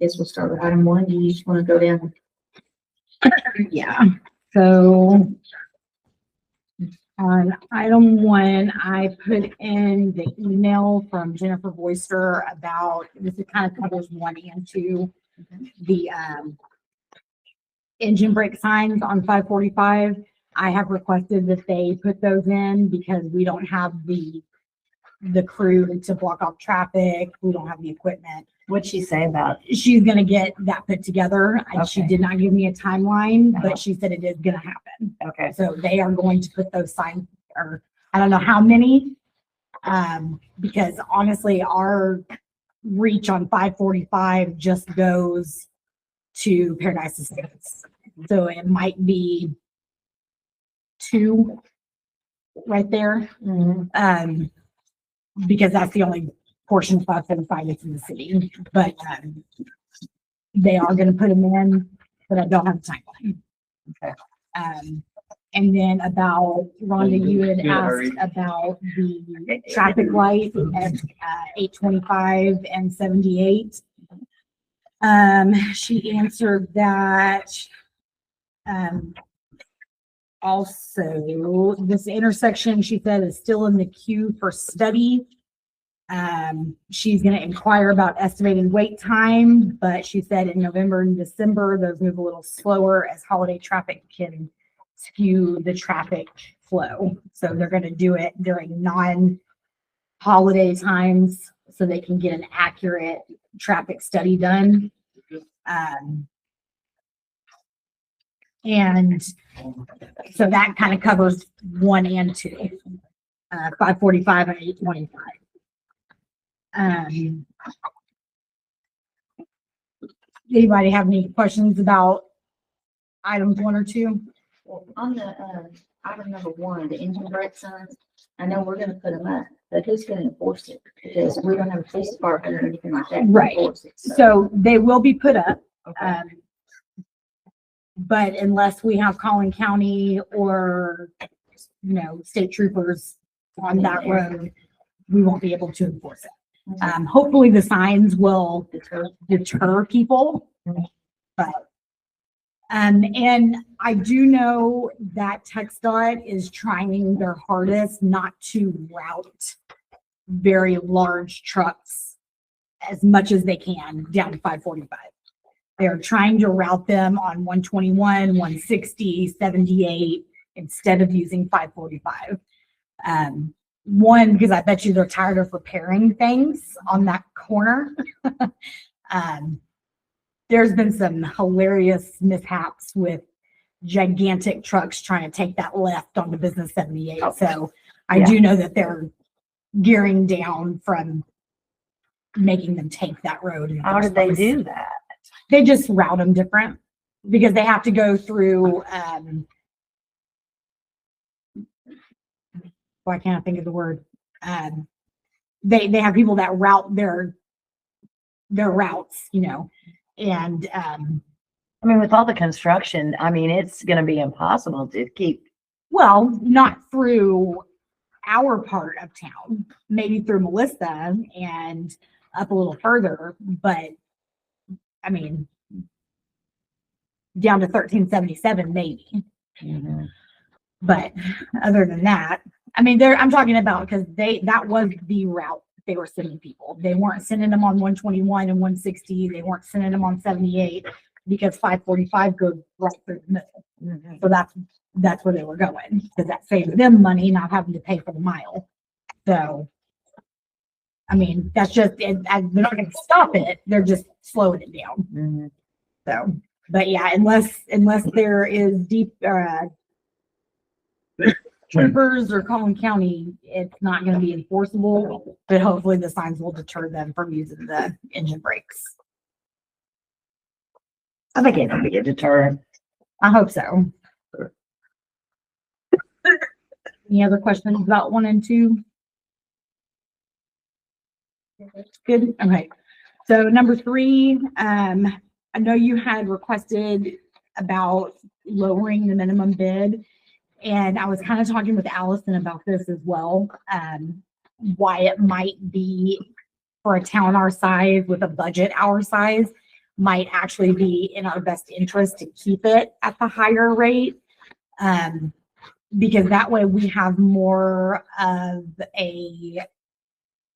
guess we'll start with item 1. Do you just want to go down? Yeah, so on item 1, I put in the email from Jennifer Boyster about, this is kind of covers 1 and 2, the engine brake signs on 545. I have requested that they put those in because we don't have the crew to block off traffic. We don't have the equipment. What'd she say about? She's going to get that put together. And she Okay. did not give me a timeline, No. but she said it is going to happen. Okay. So they are going to put those signs, or I don't know how many, because honestly, our reach on 545 just goes to Paradise Estates. So it might be 2 right there, because that's the only portion of 575 that's in the city. But they are going to put them in, but I don't have a timeline. Okay. And then about, Rhonda, you had asked about the traffic light at 825 and 78. She answered that. Also, this intersection, she said, is still in the queue for study. She's going to inquire about estimated wait time, but she said in November and December, those move a little slower as holiday traffic can skew the traffic flow. So they're going to do it during non-holiday times so they can get an accurate traffic study done. And so that kind of covers 1 and 2, 545 and 825. Anybody have any questions about items 1 or 2? Well, on the item number 1, the engine brake signs, I know we're going to put them up, but who's going to enforce it? Because we don't have a police department or anything like that to Right. enforce it. So they will be put up. Okay. But unless we have Collin County or, state troopers on that road, we won't be able to enforce it. Hopefully the signs will deter people, but, and I do know that TxDOT is trying their hardest not to route very large trucks as much as they can down to 545. They're trying to route them on 121, 160, 78 instead of using 545. One, because I bet you they're tired of repairing things on that corner. There's been some hilarious mishaps with gigantic trucks trying to take that left on the Business 78. So I do know that they're gearing down from making them take that road. How did they do that? They just route them different because they have to go through, why can't I think of the word? They have people that route their routes, and I mean, with all the construction, I mean, it's going to be impossible to keep. well, not through our part of town, maybe through Melissa and up a little further, but I mean, down to 1377 maybe. But other than that, I mean, I'm talking about because that was the route they were sending people. They weren't sending them on 121 and 160. They weren't sending them on 78 because 545 goes right through the middle. So that's where they were going because that saved them money not having to pay for the mile. So, I mean, that's just, they're not going to stop it. They're just slowing it down. So, but yeah, unless there is deep, troopers or Collin County, it's not going to be enforceable, but hopefully the signs will deter them from using the engine brakes. I think it'll be a deterrent. I hope so. Any other questions about 1 and 2? Good. Okay. So number 3, I know you had requested about lowering the minimum bid. And I was kind of talking with Allison about this as well, why it might be for a town our size with a budget our size, might actually be in our best interest to keep it at the higher rate. Because that way we have more of a,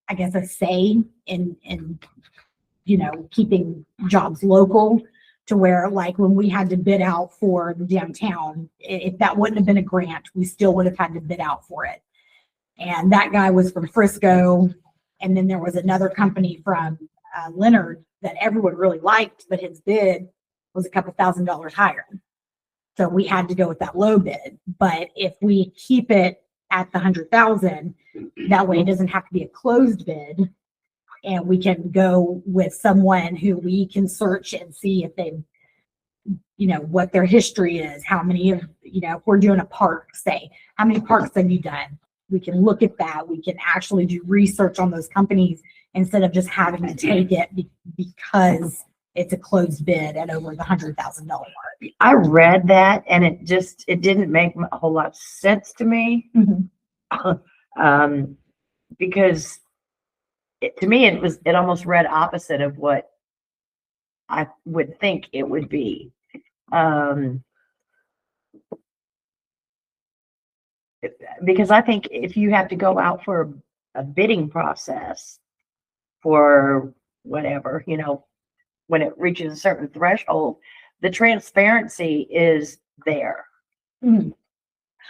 I guess, a say in, keeping jobs local, to where, like, when we had to bid out for the downtown, if that wouldn't have been a grant, we still would have had to bid out for it. And that guy was from Frisco. And then there was another company from Leonard that everyone really liked, but his bid was a couple $1,000s higher. So we had to go with that low bid. But if we keep it at the 100,000, that way it doesn't have to be a closed bid. And we can go with someone who we can search and see if they, what their history is, how many of, if we're doing a park, say, how many parks have you done? We can look at that. We can actually do research on those companies instead of just having to take it because it's a closed bid at over the $100,000 mark. I read that and it didn't make a whole lot of sense to me. Because to me, it almost read opposite of what I would think it would be. Because I think if you have to go out for a bidding process for whatever, when it reaches a certain threshold, the transparency is there. I mean,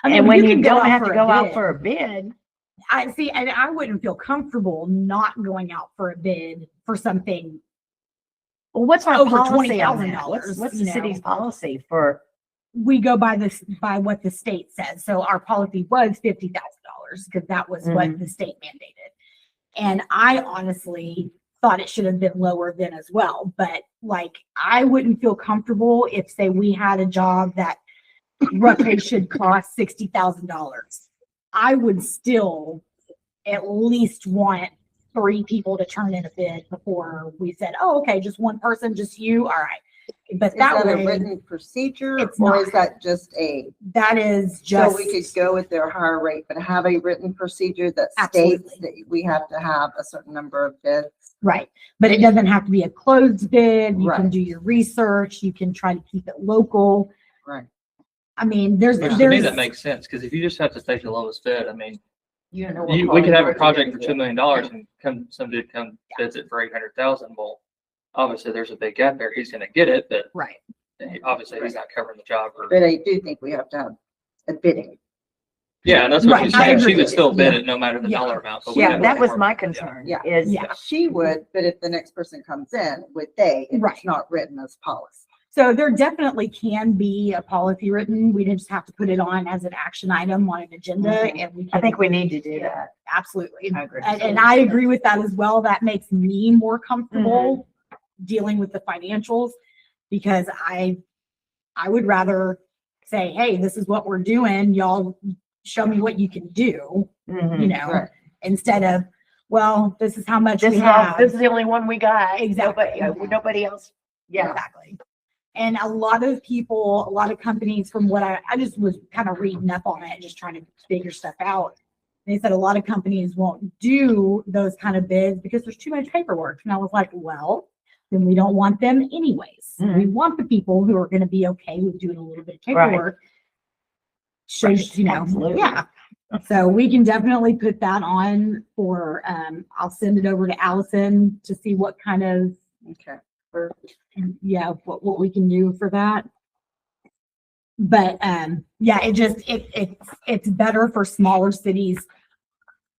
And when you can go don't out have for to a go out bid. for a bid, I see, and I wouldn't feel comfortable not going out for a bid for something. well, what's our Over policy on $20,000, that? What's you the city's know. policy for? We go by by what the state says. So our policy was $50,000 because that was what the state mandated. And I honestly thought it should have been lower then as well. But like, I wouldn't feel comfortable if, say, we had a job that roughly should cost $60,000. I would still at least want 3 people to turn in a bid before we said, oh, okay, just one person, just you. All right. But Is that that a way, written procedure it's or not. is that just that is so just. we could go with their higher rate, but have a written procedure that states Absolutely. that we have to have a certain number of bids? Right. But it doesn't have to be a closed bid. You can Right. do your research. You can try to keep it local. Right. I mean, there's, Which to me, that makes sense, because if you just have to take the lowest bid, I mean, You know. we could have a project for $2 million and some dude bids it for 800,000. Well, obviously there's a big gap there. He's gonna get it, but right. obviously he's not covering the job. But I do think we have to have a bidding. Yeah, and that's what Right, she's I saying. She agree. would still bid Yeah. it no matter the Yeah. dollar amount. but we Yeah, have that to was work my with it. concern. Yeah. Is Yeah. She would, but if the next person comes in, would they? If Right. It's not written as policy. So there definitely can be a policy written. We just have to put it on as an action item on an agenda, and we I can. think we need to do that. Absolutely. I agree. And I agree with that as well. That makes me more comfortable dealing with the financials, because I would rather say, hey, this is what we're doing. Y'all show me what you can do, Right. instead of, well, this is how much This we is have. this is the only one we got. Exactly. Nobody else. Yeah. Exactly. And a lot of companies, from what I just was kind of reading up on it, just trying to figure stuff out. They said a lot of companies won't do those kind of bids because there's too much paperwork. And I was like, well, then we don't want them anyways. Mhm. We want the people who are going to be okay with doing a little bit of paperwork. Shows, Absolutely. yeah. So we can definitely put that on for, I'll send it over to Allison to see what kind of, Okay. what we can do for that. But, yeah, it's better for smaller cities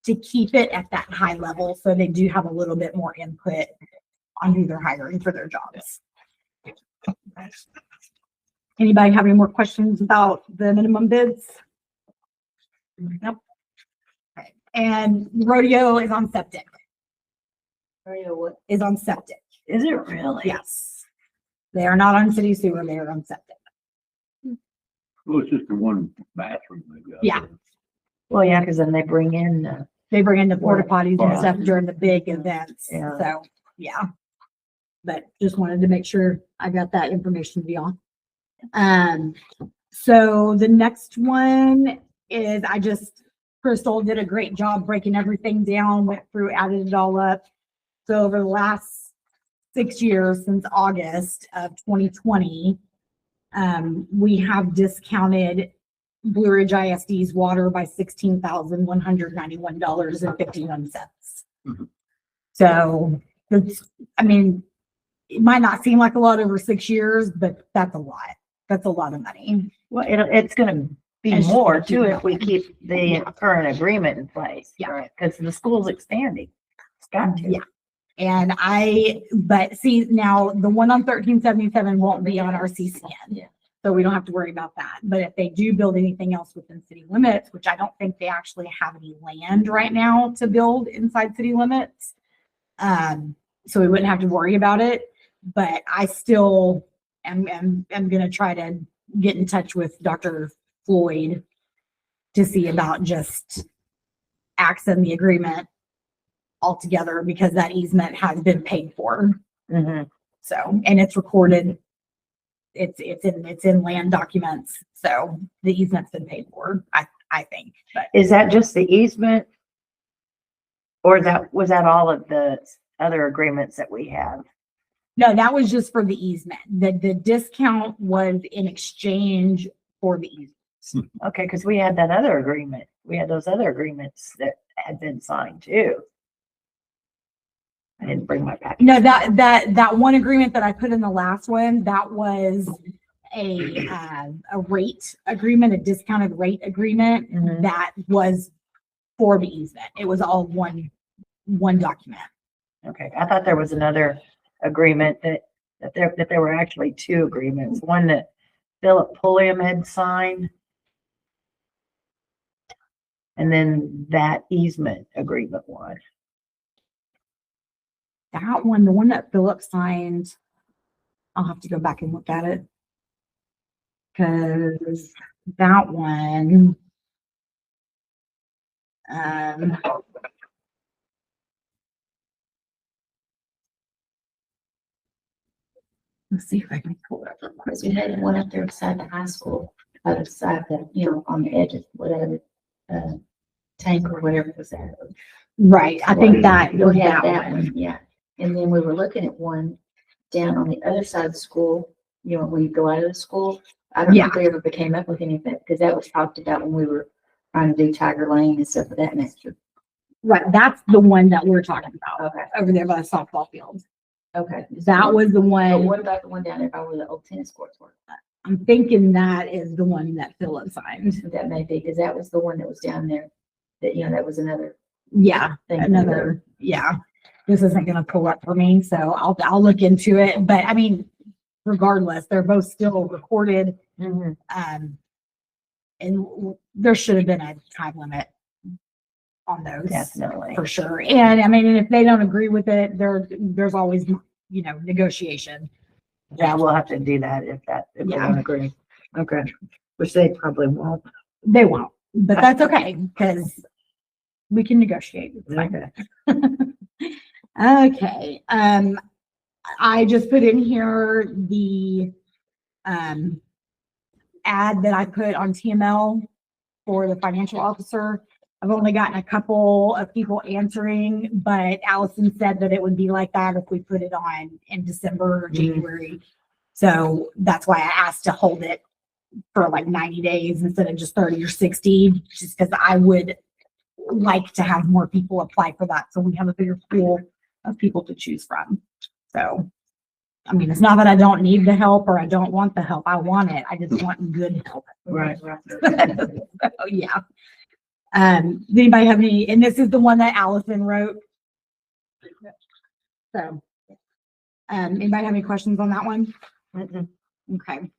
to keep it at that high level, so they do have a little bit more input on who they're hiring for their jobs. Anybody have any more questions about the minimum bids? Nope. Okay. And rodeo is on septic. Is on septic. Is it really? Yes. They are not on city sewer, they are on septic. Well, it's just the one bathroom they've got. Yeah. Well, yeah, because then they bring in, They bring in the porta potties and Right. stuff during the big events. Yeah. So, yeah. But just wanted to make sure I got that information to be on. So the next one is Crystal did a great job breaking everything down, went through, added it all up. So over the last 6 years since August of 2020, we have discounted Blue Ridge ISD's water by $16,191.51. Mhm. So it's, I mean, it might not seem like a lot over 6 years, but that's a lot. That's a lot of money. Well, it's gonna be It's just more gonna keep too if we going. keep the current agreement in place. Yeah. Right, because the school's expanding. It's got to. Yeah. And but see, now the one on 1377 won't be on our CCN. Yeah. So we don't have to worry about that. But if they do build anything else within city limits, which I don't think they actually have any land right now to build inside city limits. So we wouldn't have to worry about it, but I still am gonna try to get in touch with Dr. Floyd to see about just axing the agreement altogether, because that easement has been paid for. Mhm. So, and it's recorded. It's in land documents. So the easement's been paid for, I think, but Is that just the easement? Or was that all of the other agreements that we have? no, that was just for the easement. The discount was in exchange for the easement. Okay, because we had that other agreement. We had those other agreements that had been signed too. I didn't bring my packet. No, that one agreement that I put in the last one, that was a rate agreement, a discounted rate agreement Mhm. that was for the easement. It was all one document. Okay, I thought there was another agreement that there were actually two agreements, one that Philip Pulliam had signed. And then that easement agreement one. That one, the one that Philip signed, I'll have to go back and look at it. Cause that one, let's see if I can pull it up. Because we had one up there beside the high school, other side the, on the edge of whatever, tank or whatever was that. Right, I think that was We had that one. yeah. And then we were looking at one down on the other side of the school, when you go out of the school. I don't know if we ever became up with anything, because that was talked about when we were trying to do Tiger Lane and stuff of that nature. Right, that's the one that we're talking about, Okay, over there by the softball field. okay. That was the But one, what about the one down there by where the old tennis courts were? I'm thinking that is the one that Philip signed. That may be, because that was the one that was down there, that, that was another Yeah, thing. another, yeah. This isn't gonna pull up for me, so I'll look into it, but I mean, regardless, they're both still recorded. Mhm. And there should have been a time limit on those. Definitely. For sure. And I mean, and if they don't agree with it, there's always, negotiation. Yeah, we'll have to do that if they Yeah. don't agree. Okay, which they probably won't. They won't, but that's okay, because we can negotiate. It's fine. Okay. Okay, I just put in here the, ad that I put on TML for the financial officer. I've only gotten a couple of people answering, but Allison said that it would be like that if we put it on in December or January. So that's why I asked to hold it for like 90 days instead of just 30 or 60, just because I would like to have more people apply for that. So we have a bigger pool of people to choose from. So, I mean, it's not that I don't need the help or I don't want the help. I want it. I just want good help. Right. So, yeah. Does anybody have any, and this is the one that Allison wrote. So, anybody have any questions on that one? Mhm. Okay.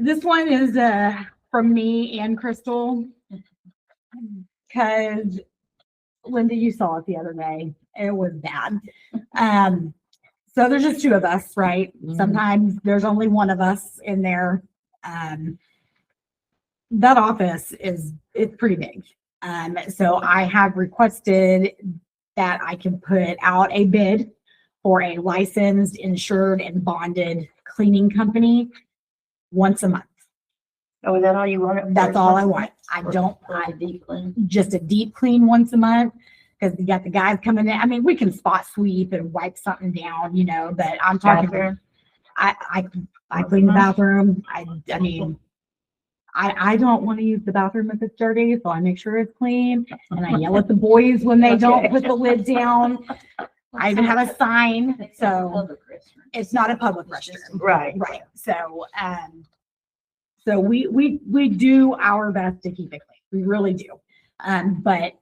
This one is, from me and Crystal. Cause Linda, you saw it the other day. It was bad. So there's just two of us, right? Mhm. Sometimes there's only one of us in there. That office it's pretty big. So I have requested that I can put out a bid for a licensed, insured, and bonded cleaning company once a month. Oh, is that all you want? That's all I want. I don't, For the deep clean. just a deep clean once a month. Because you got the guys coming in. I mean, we can spot sweep and wipe something down, you know, but I'm talking, Bathroom. I clean the bathroom. I mean, I don't want to use the bathroom if it's dirty, so I make sure it's clean. And I yell at the boys when they don't put the lid down. I even have a sign, so it's not a public restroom. Right. Right. So, so we do our best to keep it clean. We really do. But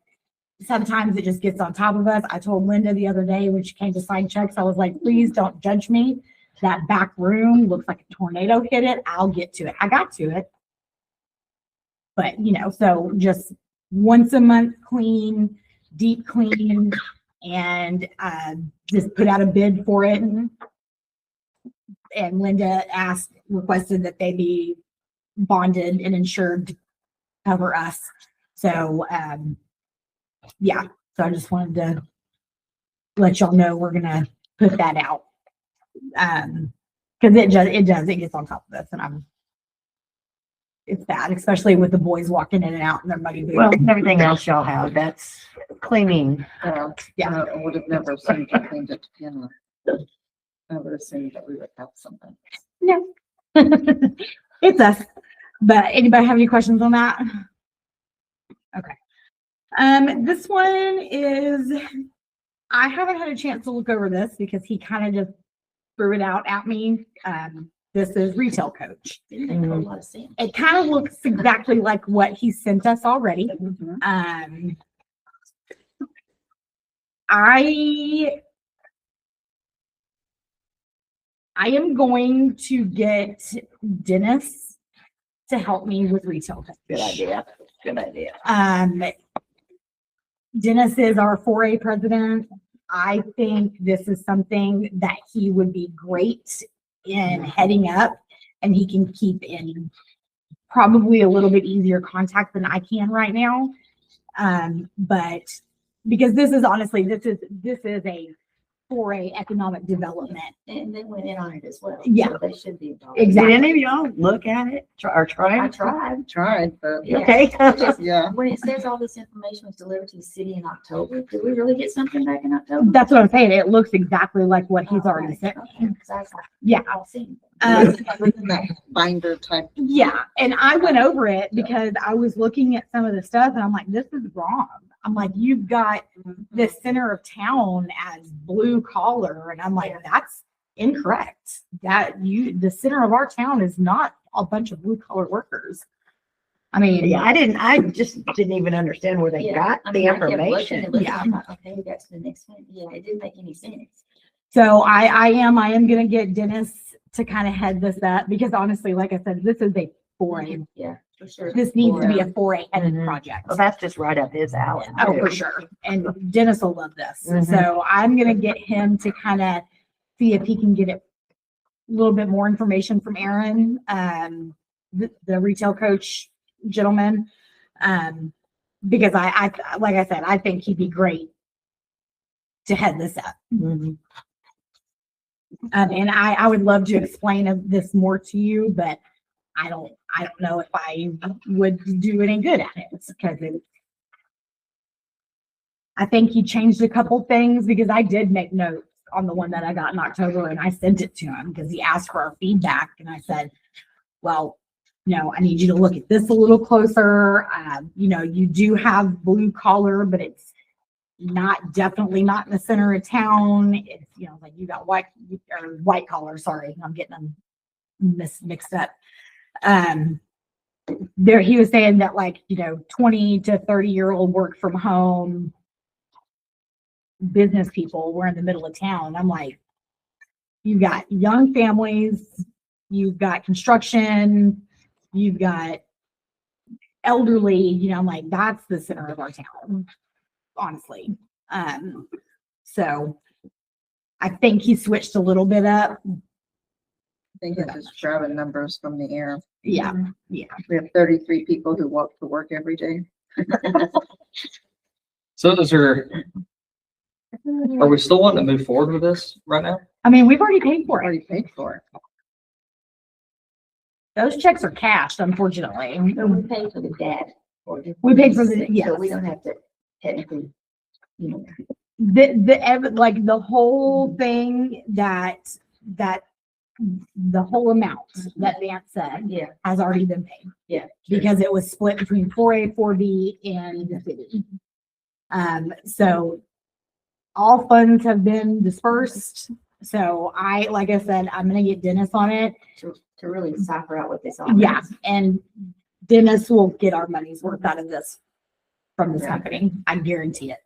sometimes it just gets on top of us. I told Linda the other day when she came to sign checks, I was like, please don't judge me. That back room looks like a tornado hit it. I'll get to it. I got to it. But, you know, so just once a month clean, deep clean, and just put out a bid for it. And Linda requested that they be bonded and insured to cover us. So, yeah, so I just wanted to let y'all know we're gonna put that out. Because it gets on top of us, and it's bad, especially with the boys walking in and out in their muddy boots. Well, everything else y'all have, that's cleaning. Yeah. I would have never assumed you cleaned it to begin with. I would assume that we would have something. No. It's us. But anybody have any questions on that? Okay. This one is, I haven't had a chance to look over this because he kind of just threw it out at me. This is retail coach. Didn't make a whole lot of sense. It kind of looks exactly like what he sent us already. Mhm. I am going to get Dennis to help me with retail coach. Good idea. Good idea. Dennis is our 4A president. I think this is something that he would be great in heading up, and he can keep in probably a little bit easier contact than I can right now. But because this is honestly, this is a 4A economic development. And they went in on it as well. Yeah. So they should be involved. Did Exactly. any of y'all look at it or try I it? tried. Tried, but Yeah. Okay. Just yeah. when it says all this information was delivered to the city in October, did we really get something back in October? That's what I'm saying. It looks exactly like what he's already sent me. Okay, 'cause I was like, Yeah. I'll see. Within that binder type. Yeah, and I went over it because I was looking at some of the stuff and I'm like, this is wrong. I'm like, you've got the center of town as blue collar, and I'm like, that's incorrect. The center of our town is not a bunch of blue collar workers. I mean, Yeah, I just didn't even understand where they Yeah, got I the mean, I kept looking information. and looking. Yeah. I'm like, okay, we got to the next one. Yeah, it didn't make any sense. so I am gonna get Dennis to kind of head this up because honestly, like I said, this is a 4A. Yeah, for sure. This needs to be a For, 4A headed Mhm. project. Well, that's just right up his alley. Oh, for too. sure. And Dennis will love this. Mhm. So I'm gonna get him to kind of see if he can get a little bit more information from Aaron, the retail coach gentleman. Because I like I said, I think he'd be great to head this up. Mhm. And I would love to explain this more to you, but I don't know if I would do any good at it because I think he changed a couple things because I did make notes on the one that I got in October and I sent it to him because he asked for our feedback and I said, well, I need you to look at this a little closer. You do have blue collar, but it's definitely not in the center of town. It's, like you got white collar. Sorry, I'm getting them mixed up. He was saying that 20 to 30-year-old work from home business people were in the middle of town. I'm like, you've got young families, you've got construction, you've got elderly, I'm like, that's the center of our town, honestly. So I think he switched a little bit up. I think it's just grabbing numbers from the air. Yeah. We have 33 people who walk to work every day. So are we still wanting to move forward with this right now? I mean, we've already paid for it. Already paid for it. Those checks are cashed, unfortunately. So we paid for the dad. We paid for the, So we don't have to technically you know, like the whole thing that the whole amount that Vance said yeah, has already been paid. Yeah. Because it was split between 4A, 4B and the city. So all funds have been dispersed. So like I said, I'm gonna get Dennis on it. to really cipher out what this all Yeah, means. and Dennis will get our money's worth out of this from this Yeah. company. I guarantee it.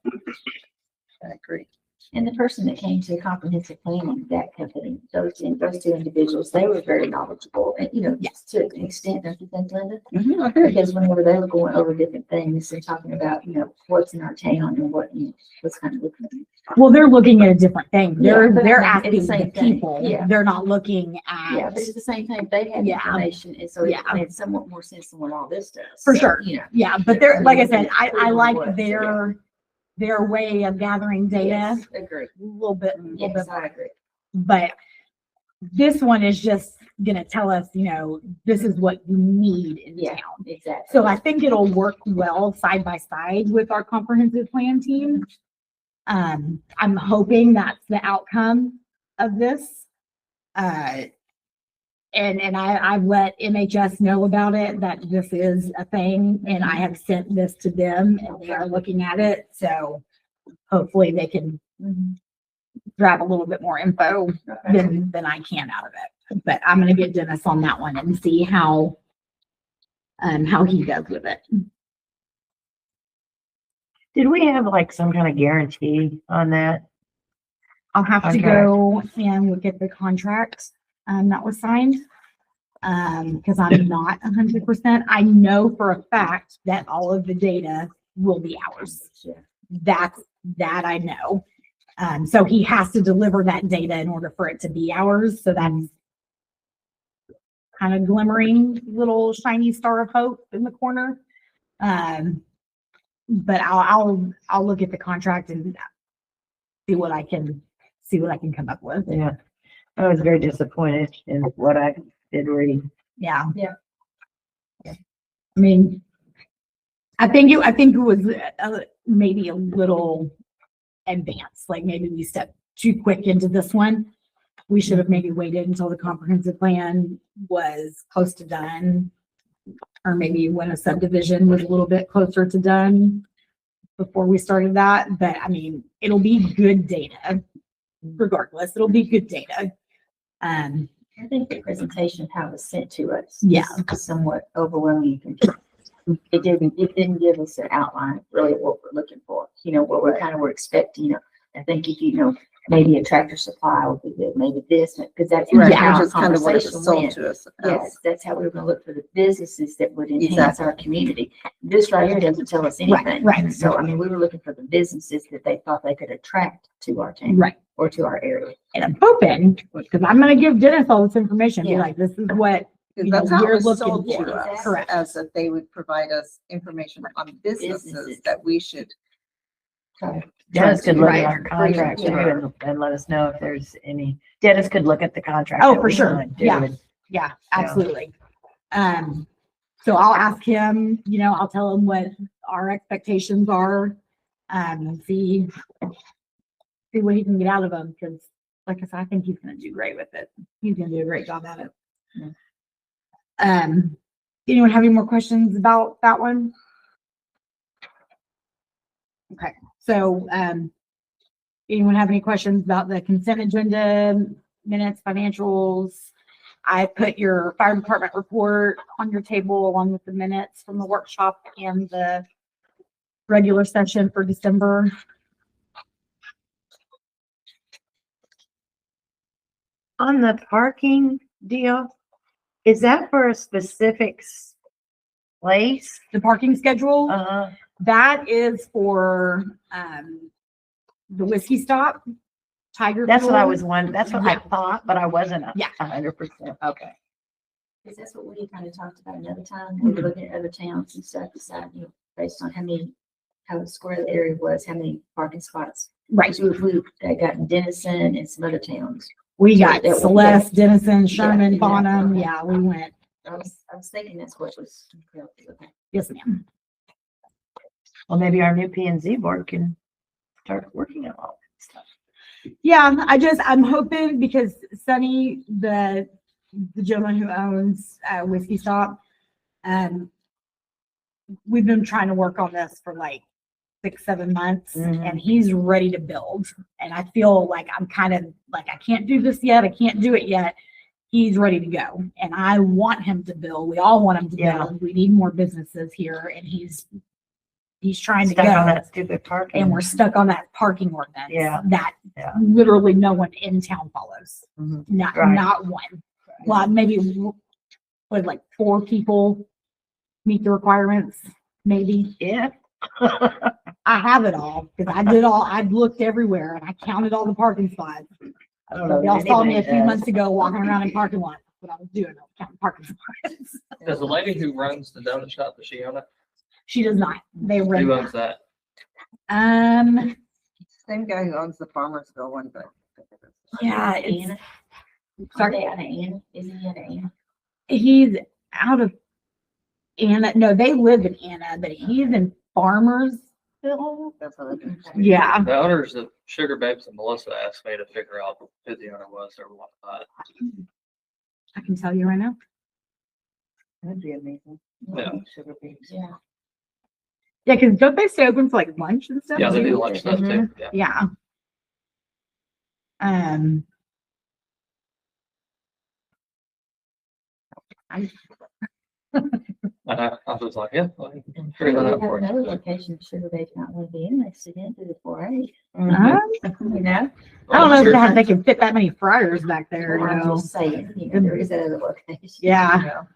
I agree. And the person that came to the comprehensive planning, that company, those two individuals, they were very knowledgeable and, you know, Yes. to an extent, don't you think, Linda? I agree. Because whenever they were going over different things and talking about, you know, what's in our town and what, you know, what's kind of looking at. Well, they're looking at a different thing. Yeah, but They're I mean, it's asking the the same thing. people. Yeah. They're not looking Yeah, at, but it's the same thing. They had Yeah. information, and so it Yeah. made somewhat more sense than what all this does. For So, sure. You know, yeah, but they're, like I said, I Pretty like much, their way of gathering data yes, agree. a little bit. Yes, I agree. But this one is just gonna tell us, you know, this is what you need in Yeah. town. Exactly. So I think it'll work well side by side with our comprehensive plan team. I'm hoping that's the outcome of this. And I've let MHS know about it, that this is a thing, and I have sent this to them and they are looking at it. So hopefully they can grab a little bit more info Okay. than I can out of it. But I'm gonna get Dennis on that one and see how he does with it. Did we have like some kind of guarantee on that? I'll have to go and look at the contract that was signed. Because I'm not 100%. I know for a fact that all of the data will be ours. That I know. So he has to deliver that data in order for it to be ours. So that's kind of glimmering little shiny star of hope in the corner. But I'll look at the contract and see what I can come up with. Yeah, I was very disappointed in what I did read. Yeah. Yeah. I mean, I think it was maybe a little advanced, like maybe we stepped too quick into this one. We should have maybe waited until the comprehensive plan was close to done. Or maybe when a subdivision was a little bit closer to done before we started that. But I mean, it'll be good data regardless. It'll be good data. I think the presentation of how it was sent to us. Yeah. Was somewhat overwhelming. It didn't give us an outline really of what we're looking for, you know, what we're kind of were expecting, you know. I think if you know, maybe a Tractor Supply would be good, maybe this, because that's Right, how which our is kind of what it was conversation sold went. to us. Yes, that's how we were gonna look for the businesses that would enhance Exactly. our community. This right here doesn't tell us anything. right. So, I mean, we were looking for the businesses that they thought they could attract to our town Right. or to our area. And I'm hoping, because I'm gonna give Dennis all this information, be Yeah. like, this is what, Because you know, that's how you're it was looking sold for. to us, Correct. as that they would provide us information on businesses Businesses. that we should. Dennis could look Right. at our contract too Yeah. and let us know if there's any, Dennis could look at the contract. Oh, that for we sure. signed, too, Yeah. and- Yeah, absolutely. So I'll ask him, you know, I'll tell him what our expectations are, and see what he can get out of them, because like I said, I think he's gonna do great with it. He's gonna do a great job at it. Anyone have any more questions about that one? Okay, so, anyone have any questions about the consent agenda, minutes, financials? I put your fire department report on your table along with the minutes from the workshop and the regular session for December. On the parking deal, is that for a specific place? The parking schedule, that is for, the whiskey stop, Tiger. That's what I Fuel. was wondering. That's what I Yeah. thought, but I wasn't Yeah. 100%. Okay. Because that's what we kind of talked about another time. We were looking at other towns and stuff, deciding, you know, based on how square the area was, how many parking spots. Right, Because we had gotten Denison and some other towns. we got That was- Celeste, Denison, Sherman, yeah, Bonham, okay. yeah, we went, I was thinking that's what was. Okay. yes, ma'am. Well, maybe our new P and Z board can start working on all that stuff. Yeah, I'm hoping because Sonny, the gentleman who owns Whiskey Stop, we've been trying to work on this for like 6, 7 months, Mhm. and he's ready to build. And I feel like I'm kind of like, I can't do this yet. I can't do it yet. He's ready to go, and I want him to build. We all want him to Yeah. build. We need more businesses here, and he's trying Stuck to go. on that stupid parking. And we're stuck on that parking ordinance Yeah. that Yeah. literally no one in town follows. Mhm. Not Right. not one. Well, maybe what, like 4 people meet the requirements, maybe. Yeah. I have it all because I did all. I looked everywhere and I counted all the parking spots. I don't know. Y'all if saw me a anybody few does. months ago walking around in parking lots. That's what I was doing. I was counting parking spots. Does the lady who runs the donut shop, does she own it? She does not. They rent. Who owns that? Same guy who owns the Farmersville one, but. Yeah, Anna. it's Are they out of Anna? Is he out of Anna? he's out of Anna. No, they live in Anna, but he's in Farmersville. That's what I do. Yeah. The owners of Sugar Babes and Melissa asked me to figure out who the owner was or what. I can tell you right now. That'd be amazing. Yeah. Sugar beets. Yeah. Yeah, because don't they stay open for like lunch and stuff? Yeah, they too? do lunch stuff too. Yeah. Yeah. I I was like, yeah, I can And figure that we out have for you. another location, Sugar Babe might want to be interested in through the 4A, Mhm. you know? I don't know if Sure. they can fit that many fryers back there, you I'm know. just saying, you know, there is that other location. Yeah. you know.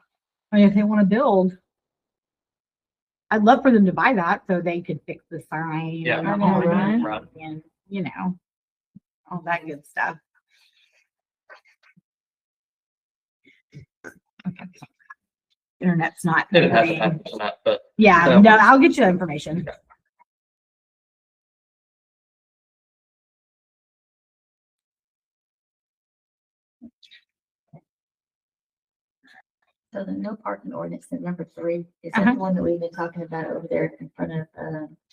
I mean, if they want to build, I'd love for them to buy that so they could fix the sign. Yeah. and I know, all right? that, Right. and, you know, all that good stuff. Okay. Internet's not. It hasn't agreeing. happened tonight, but Yeah, that no, was- I'll get you that information. So the no parking ordinance, in number 3, is that Uh-huh. the one that we've been talking about over there in front of,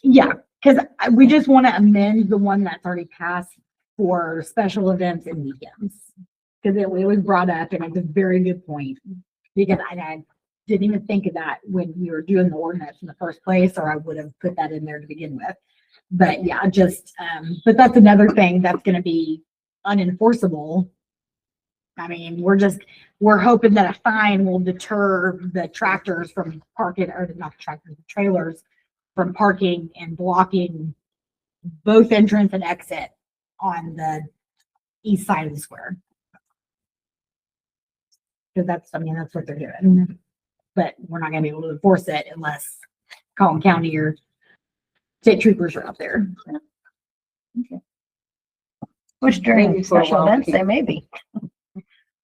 Yeah, because we just want to amend the one that's already passed for special events and weekends. Because it was brought up and it's a very good point. Because I didn't even think of that when we were doing the ordinance in the first place, or I would have put that in there to begin with. But yeah, but that's another thing that's going to be unenforceable. I mean, we're hoping that a fine will deter the tractors from parking, or not the tractors, the trailers from parking and blocking both entrance and exit on the east side of the square. Because that's what they're doing. But we're not gonna be able to enforce it unless Collin County or state troopers are out there. Which during Maybe for a special while, events, people- they may be.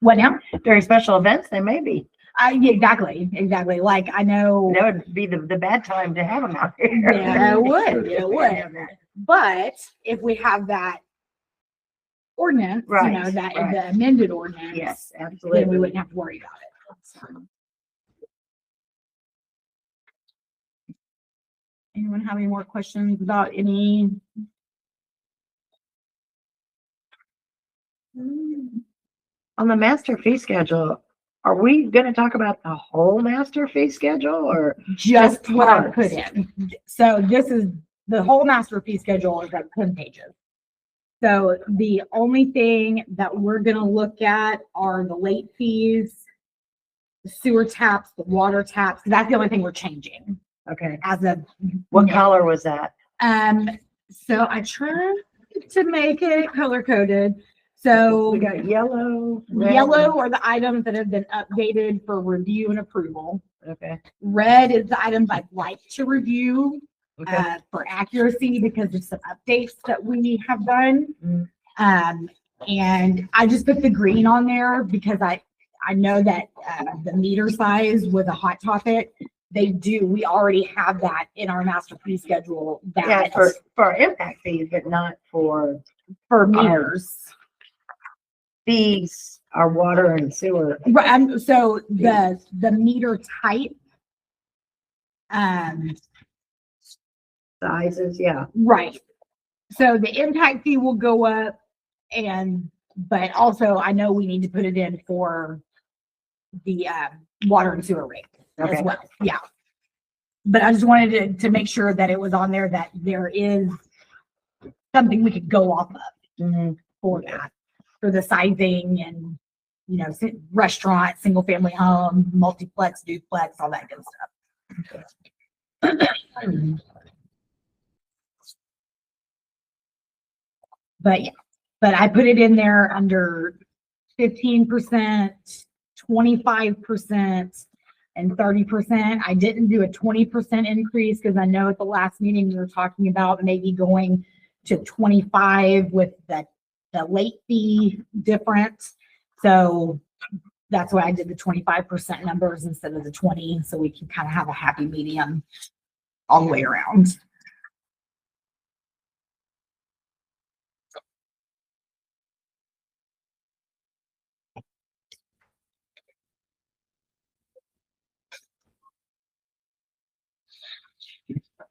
What now? During special events, they may be. Yeah, exactly. Like I know. That would be the bad time to have them out here. Yeah, it would. But if we have that ordinance, you know, Right, that right. the amended ordinance, Yes, then we absolutely. wouldn't have to worry about it. Anyone have any more questions about any? On the master fee schedule, are we gonna talk about the whole master fee schedule or? Just what I parts. put in. So this is, the whole master fee schedule is like 10 pages. So the only thing that we're gonna look at are the late fees, the sewer taps, the water taps. That's the only thing we're changing Okay, as of. what now. color was that? So I tried to make it color coded. So We got yellow. red, yellow are the items that have been updated for review and approval. Okay, Red is the items I'd like to review okay. for accuracy because of some updates that we have done. Mm. And I just put the green on there because I know that the meter size was a hot topic. We already have that in our master fee schedule Yeah, that for impact fees, but not for for meters. fees, our water and sewer. Right, so the meter type. Sizes, yeah. Right. So the impact fee will go up but also I know we need to put it in for the, water and sewer rate as Okay. well. Yeah. But I just wanted to make sure that it was on there, that there is something we could go off of Mhm. for that, for the sizing and, restaurant, single family home, multiplex, duplex, all that good stuff. But yeah, but I put it in there under 15%, 25%, and 30%. I didn't do a 20% increase because I know at the last meeting we were talking about maybe going to 25 with the late fee difference. So that's why I did the 25% numbers instead of the 20, so we can kind of have a happy medium all the way around.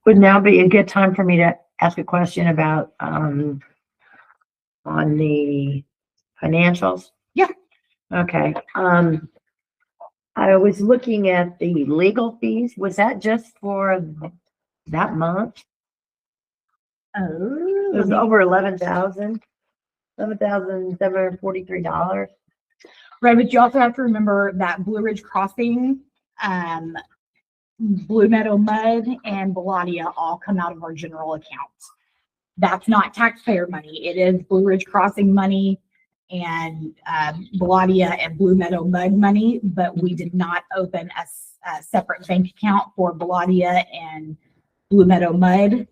Would now be a good time for me to ask a question about, on the financials? Yeah. Okay, I was looking at the legal fees. Was that just for that month? It was Oh, over $11,743. right, but you also have to remember that Blue Ridge Crossing, Blue Meadow Mud, and Belladia all come out of our general account. That's not taxpayer money. It is Blue Ridge Crossing money and Belladia and Blue Meadow Mud money, but we did not open a separate bank account for Belladia and Blue Meadow Mud.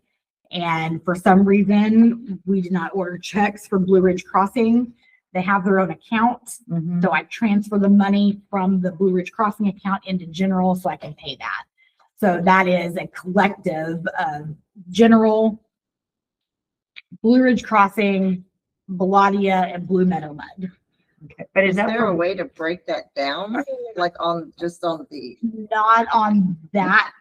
And for some reason, we did not order checks for Blue Ridge Crossing. They have their own account. Mhm. So I transfer the money from the Blue Ridge Crossing account into general so I can pay that. So that is a collective of general, Blue Ridge Crossing, Belladia, and Blue Meadow Mud. Okay. But is Is that there a for, way to break that down? Like just on the, Not on that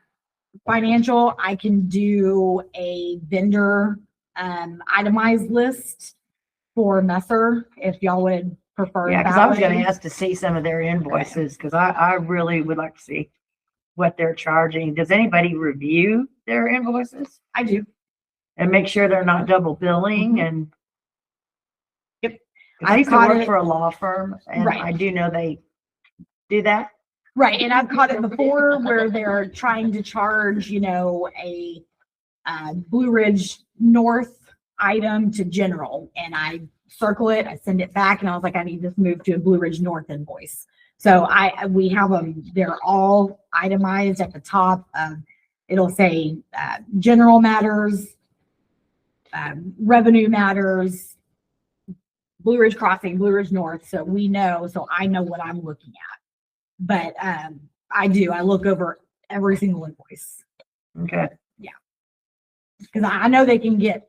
financial. I can do a vendor itemized list for Messer if y'all would prefer. yeah, it because that I was gonna way. ask to see some of their invoices, because I really would like to see what they're charging. Does anybody review their invoices I do. and make sure they're not double billing and? Yep. 'Cause I I've used to caught work it. for a law firm, and Right. I do know they do that. Right, and I've caught it before where they're trying to charge, a Blue Ridge North item to general, and I circle it, I send it back, and I was like, I need this moved to a Blue Ridge North invoice. So we have them, they're all itemized at the top. It'll say general matters, revenue matters, Blue Ridge Crossing, Blue Ridge North, so I know what I'm looking at. But I look over every single invoice Okay. because I know they can get,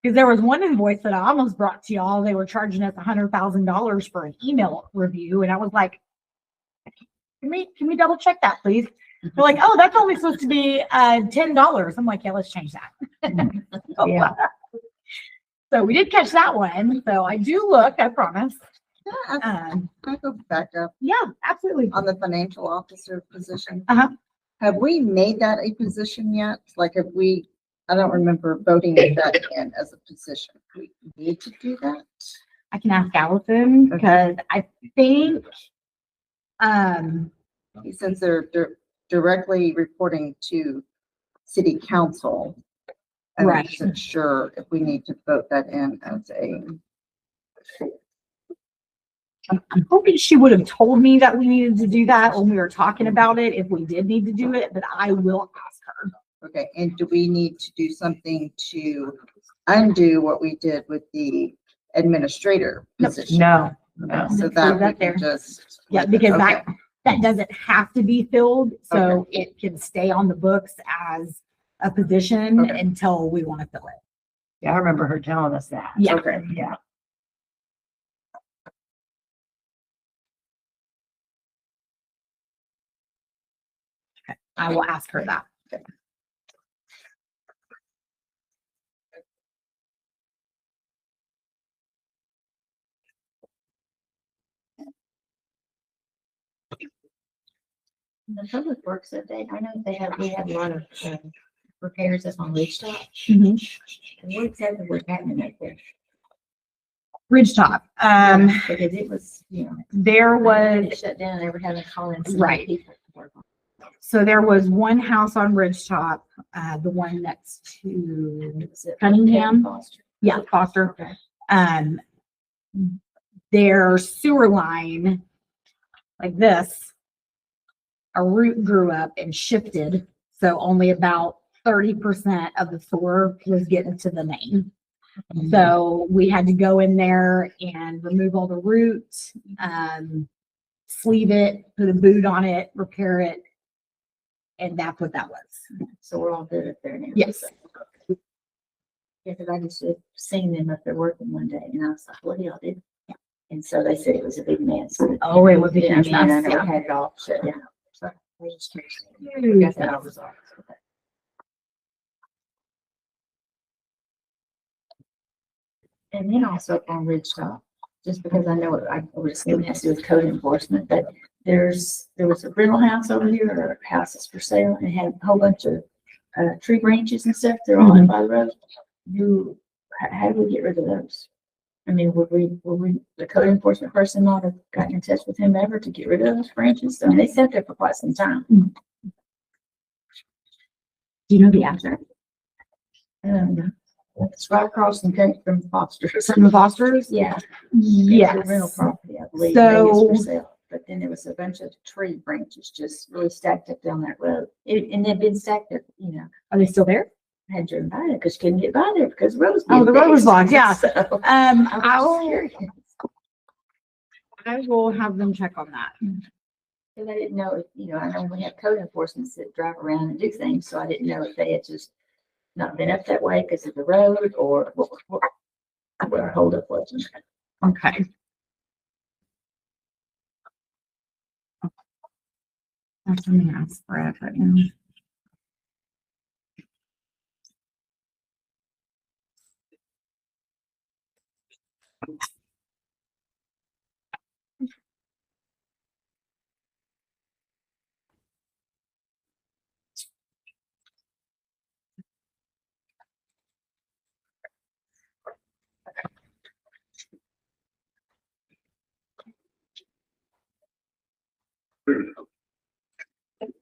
because there was one invoice that I almost brought to y'all. They were charging us $100,000 for an email review. And I was like, can we double check that, please? They're like, oh, that's only supposed to be $10. I'm like, yeah, let's change that. Yeah. So we did catch that one. So I do look, I promise. can I go back up Yeah, absolutely. on the financial officer position? Uh-huh. Have we made that a position yet? Like, I don't remember voting that in as a position. We need to do that? I can ask Allison because I think, Since they're directly reporting to city council. I Right. wasn't sure if we need to vote that in as a, I'm hoping she would have told me that we needed to do that when we were talking about it, if we did need to do it, but I will ask her. okay, and do we need to do something to undo what we did with the administrator Nope. position? No. So Leave that we that can there. just. Yeah, because okay. that doesn't have to be filled, so it can stay on the books as a position Okay. until we want to fill it. Yeah, I remember her telling us that. Yeah. Okay. Yeah. I will ask her that. The public works update, I know we have a lot of, repairs up on Ridgetop. Mhm. And what exactly was happening up there? Ridgetop, Because it was, you know, there when was, it shut down, they were having to call in some Right. people to work on. so there was one house on Ridgetop, the one next to, Was it Cunningham? Foster? yeah, Foster. Okay. Um, their sewer line, like this, a root grew up and shifted. So only about 30% of the sewer was getting to the main. So we had to go in there and remove all the roots, sleeve it, put a boot on it, repair it. And that's what that was. So we're all good up there now. Yes. Yeah, because I just had seen them up there working one day and I was like, what do y'all do? And so they said it was a big mess. Oh, it was a Yeah, I huge mean, I mess. never Yeah. had it all shut down. So they just Huge got that all mess. resolved. Okay. And then also up on Ridgetop, just because I know I would assume it has to do with code enforcement, but there was a rental house over here or houses for sale and it had a whole bunch of tree branches and stuff. They're all in by the road. How do we get rid of those? I mean, would the code enforcement person not have gotten in touch with him ever to get rid of those branches? I mean, they sat there for quite some time. Do you know the answer? It's right across from Foster's. From the Fosters? Yeah. Yes. It's a rental property, I believe. Maybe it's So- for sale. But then there was a bunch of tree branches just really stacked up down that road. And they've been stacked up, you know, Are they still there? I had driven by it because you couldn't get by there because the road was. Oh, the road was fixed. blocked, yeah. So, I will, curious. I will have them check on that. Because I didn't know if, you know, I know we have code enforcement that drive around and do things, so I didn't know if they had just not been up that way because of the road or what our holdup was. Okay. That's something else, Brad, right now.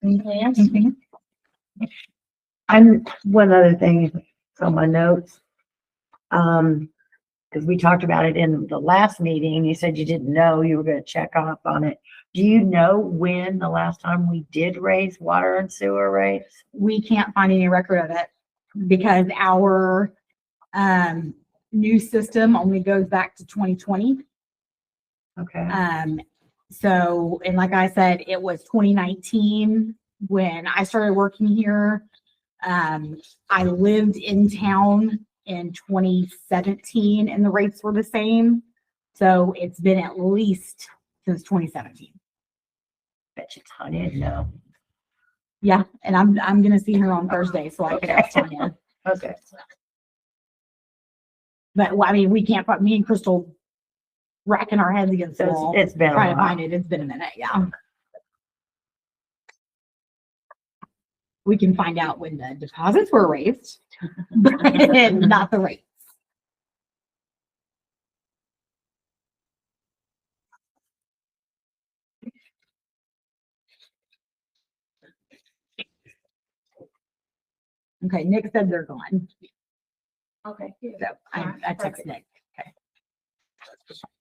Anything else? I'm, one other thing from my notes. Because we talked about it in the last meeting, you said you didn't know, you were gonna check up on it. Do you know when the last time we did raise water and sewer rates? We can't find any record of it because our new system only goes back to 2020. Okay. So, and like I said, it was 2019 when I started working here. I lived in town in 2017 and the rates were the same. So it's been at least since 2017. Bet you Tanya didn't know. Yeah, and I'm gonna see her on Thursday, so I can ask Tanya. Okay. But well, I mean, we can't. Me and Crystal racking our heads against the So wall it's been a trying to while. find it. It's been a minute. Yeah. We can find out when the deposits were raised, not the rates. Okay, Nick said they're gone. Okay, good. So I texted Perfect. Nick. Okay.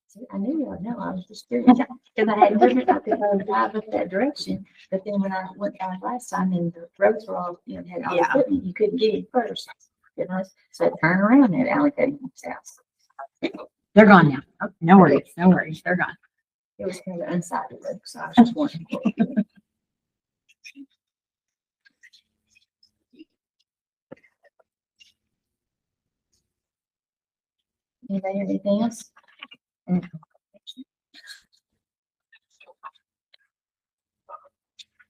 See, I knew you would know. I was just curious. Because I had driven up the drive up that direction. But then when I went down last time and the roads were all, you know, had all the Yeah. equipment, you couldn't get it first. You know, so I turned around at Allocating's house. They're gone now. Oh, no worries. No worries. They're gone. It was kind of unsightly road, so I was just wondering. Anybody have anything else?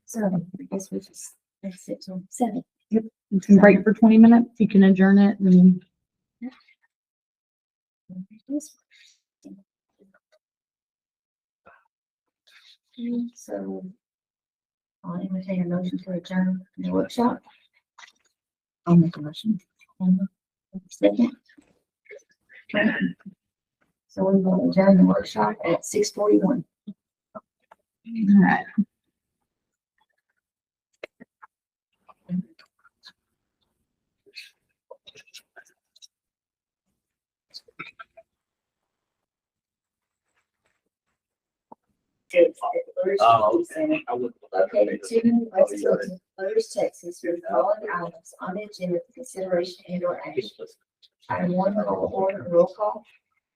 So I guess we just, that's it till 7. You can break for 20 minutes. You can adjourn it and So I'll entertain a motion to adjourn the workshop. I'll make a motion. Second. So we will adjourn the workshop at 6:41. All right. Located 2 West Hilton, Lotus, Texas, with the following items on the agenda for consideration and or action. Item 1, roll call.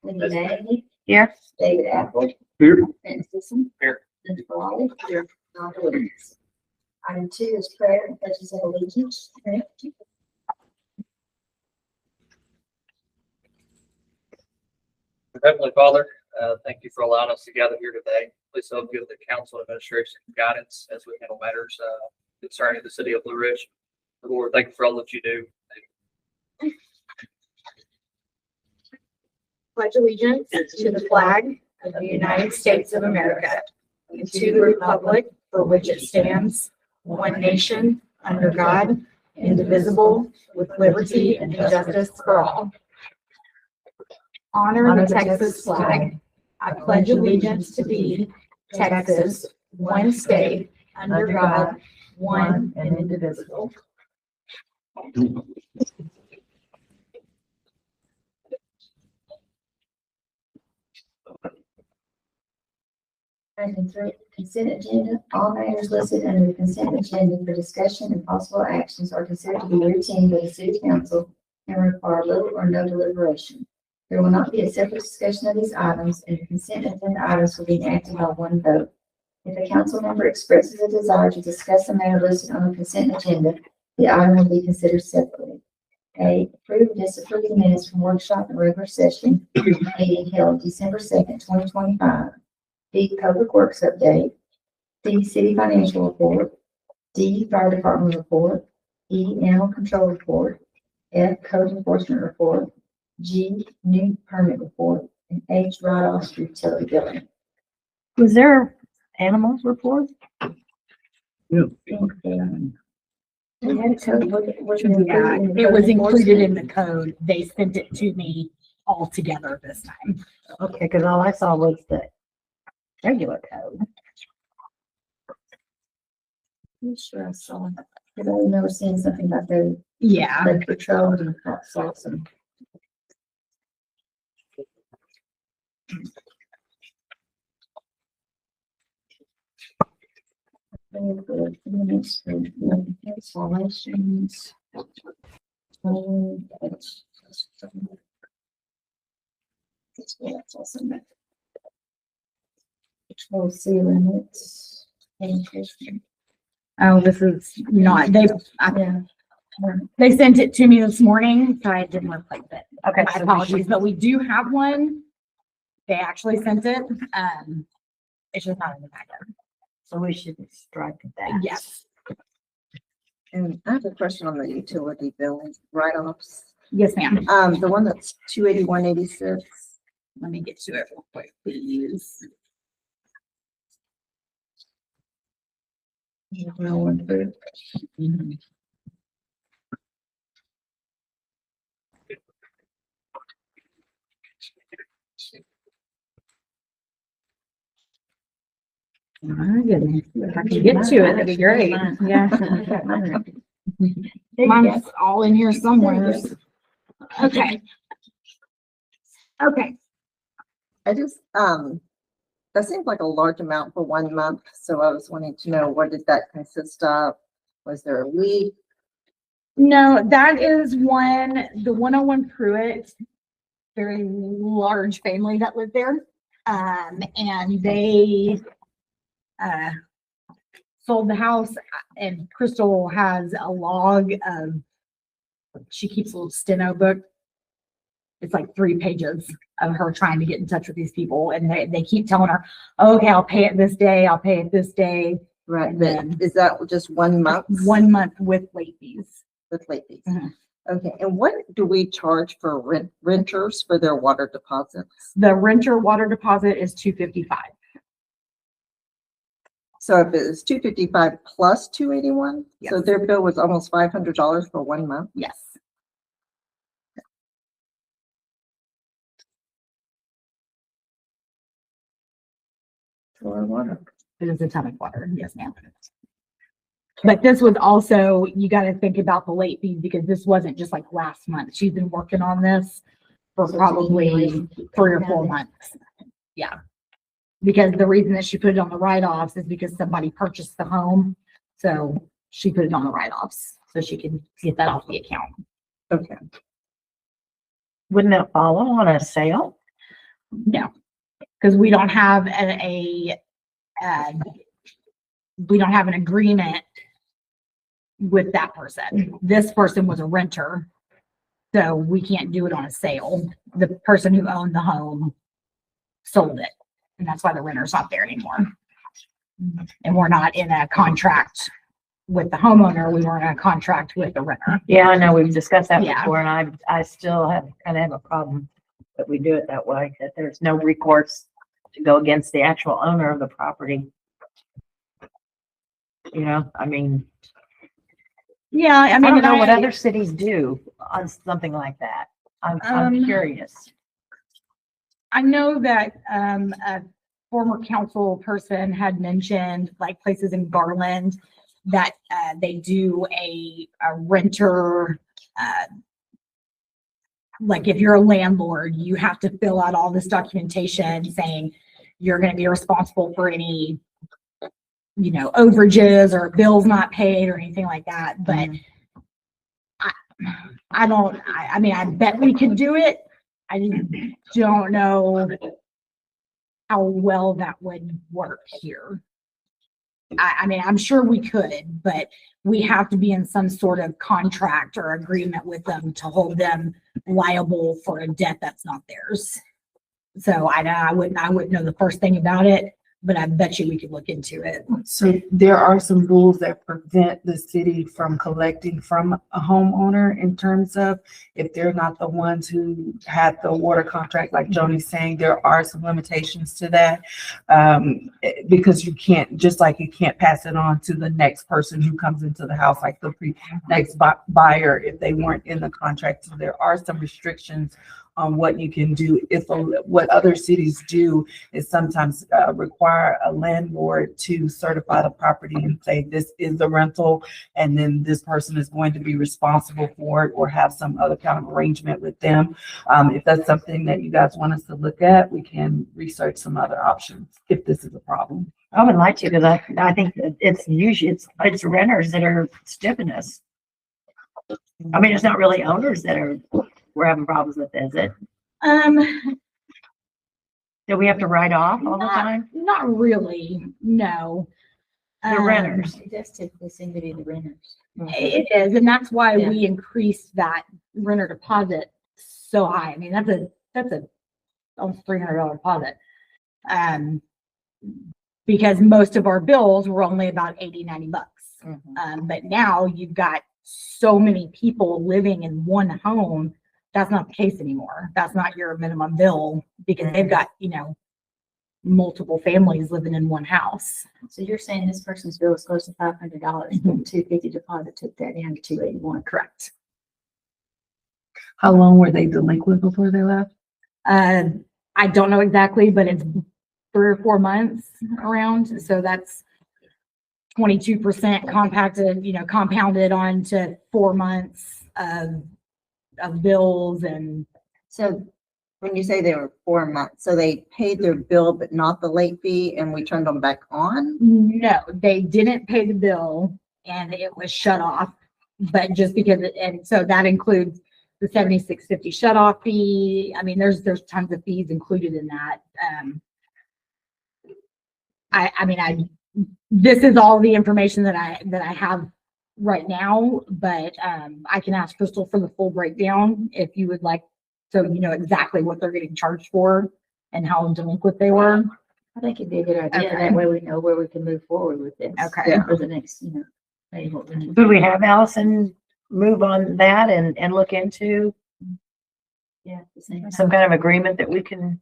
Linda Magny. Here. David Apple. Here. Ben Sisson. Here. Linda Lawley. Here. Don Williams. Item 2 is prayer and pledges of allegiance. Heavenly Father, thank you for allowing us to gather here today. Please help give the council administration guidance as we handle matters concerning the city of Blue Ridge. Lord, thank you for all that you do. Pledge allegiance to the flag of the United States of America and to the republic for which it stands, one nation, under God, indivisible, with liberty and justice for all. Honor the Texas flag. I pledge allegiance to thee, Texas, one state, under God, one and indivisible. Item 3, consent agenda. All matters listed under the consent agenda for discussion and possible actions are considered to be routine by the city council and require little or no deliberation. There will not be a separate discussion of these items, and the consent agenda items will be enacted by one vote. If a council member expresses a desire to discuss a matter listed on the consent agenda, the item will be considered separately. A, approve or disapprove the minutes from workshop and regular session meeting held December 2nd, 2025. B, public works update. C, city financial report. D, fire department report. E, animal control report. F, code enforcement report. G, new permit report. And H, write-offs for utility billing. Was there animals report? We had a code, was it Yeah, included in the it code was included in enforcement? the code. They sent it to me all together this time. Okay, because all I saw was the regular code. I'm sure I saw it. But I remember seeing something about the Yeah. like patrol and hot sauce and. Installations. That's awesome. Control C limits. Oh, this is not, Yeah. they sent it to me this morning, so I didn't replace it. Okay. My so we apologies, should- but we do have one. They actually sent it. It's just not in the packet. So we should strike that. Yes. And I have a question on the utility bill write-offs. Yes, ma'am. The one that's 281.86. Let me get to it real quick, please. No one food. My goodness, if I can get to it, that'd be great. Yeah. Mine's all in here somewhere. Okay. Okay. I just, that seems like a large amount for 1 month, so I was wanting to know, what did that consist of? Was there a week? No, that is the 101 Pruitt, very large family that lived there. And they sold the house, and Crystal has a log of, she keeps a little steno book. It's like 3 pages of her trying to get in touch with these people, and they keep telling her, okay, I'll pay it this day, I'll pay it this day. Right, And but then- is that just 1 month? 1 month with late fees. With late fees? Mhm. Okay, and what do we charge for renters for their water deposits? The renter water deposit is $255. So if it was 255 plus 281, so Yes. their bill was almost $500 for 1 month. Yes. For water. It is a ton of water. Yes, ma'am. But this was also, you got to think about the late fees because this wasn't just like last month. She's been working on this for So probably 3 or 4 months. Yeah. Because the reason that she put it on the write-offs is because somebody purchased the home. So she put it on the write-offs so she can get that off the account. Okay. Wouldn't that follow on a sale? No, because we don't have we don't have an agreement with that person. This person was a renter, so we can't do it on a sale. The person who owned the home sold it, and that's why the renter's not there anymore. And we're not in a contract with the homeowner. We weren't in a contract with the renter. Yeah, I know, we've discussed that Yeah. before, and I still kind of have a problem that we do it that way, that there's no recourse to go against the actual owner of the property. You know, I mean, Yeah, I I mean, don't know what other cities do on something like that. I'm curious. I know that a former council person had mentioned like places in Garland that they do a renter. Like if you're a landlord, you have to fill out all this documentation saying you're going to be responsible for any, you know, overages or bills not paid or anything like that. But I mean, I bet we could do it. I just don't know how well that would work here. I mean, I'm sure we could, but we have to be in some sort of contract or agreement with them to hold them liable for a debt that's not theirs. So I wouldn't know the first thing about it, but I bet you we could look into it. So there are some rules that prevent the city from collecting from a homeowner in terms of if they're not the ones who had the water contract, like Joni's saying, there are some limitations to that. Because you can't, just like you can't pass it on to the next person who comes into the house, like the next buyer, if they weren't in the contract. So there are some restrictions on what you can do. What other cities do is sometimes require a landlord to certify the property and say this is the rental, and then this person is going to be responsible for it or have some other kind of arrangement with them. If that's something that you guys want us to look at, we can research some other options if this is a problem. I would like to, because I think that it's usually, it's renters that are stiffing us. I mean, it's not really owners that we're having problems with, is it? Do we have to write off all the time? Not really, no. The renters. It does typically seem to be the renters. It is, and that's why Yeah. we increased that renter deposit so high. I mean, that's a almost $300 deposit. Because most of our bills were only about 80, 90 bucks. But now you've got so many people living in one home. That's not the case anymore. That's not your minimum bill because they've got, you know, multiple families living in one house. So you're saying this person's bill is close to $500, but 250 deposit took that down to 281. Correct. How long were they delinquent before they left? I don't know exactly, but it's 3 or 4 months around. So that's 22% compounded onto 4 months of bills. And So when you say they were 4 months, so they paid their bill, but not the late fee, and we turned them back on? no, they didn't pay the bill and it was shut off. But just because, and so that includes the $76.50 shut off fee. I mean, there's tons of fees included in that. This is all the information that I have right now, but I can ask Crystal for the full breakdown if you would like, so you know exactly what they're getting charged for and how delinquent they were. I think it'd be a good idea. Okay. That way we know where we can move forward with this. Okay. Yeah. For the next, maybe what we need. Could we have Allison move on that and look into Yeah. the same. some kind of agreement that we can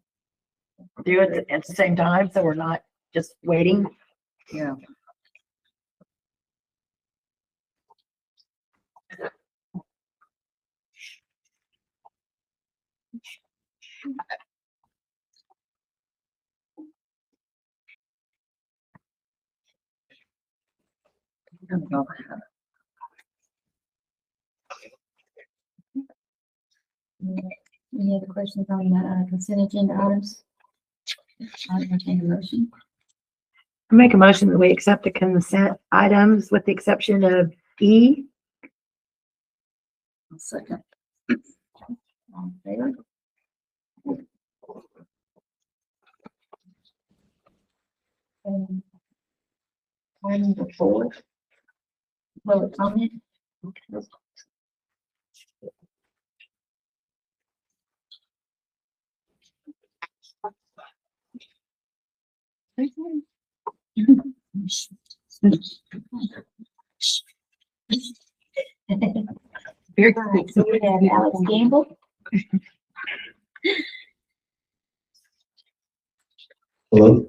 do it at the same time, so we're not just waiting? Yeah. I don't know. Any other questions on the consent agenda items? I'll entertain a motion. I make a motion that we accept the consent items with the exception of E. Second. All in favor? Item number 4. Public comment. Very All right, so we have Alex Gamble. Hello,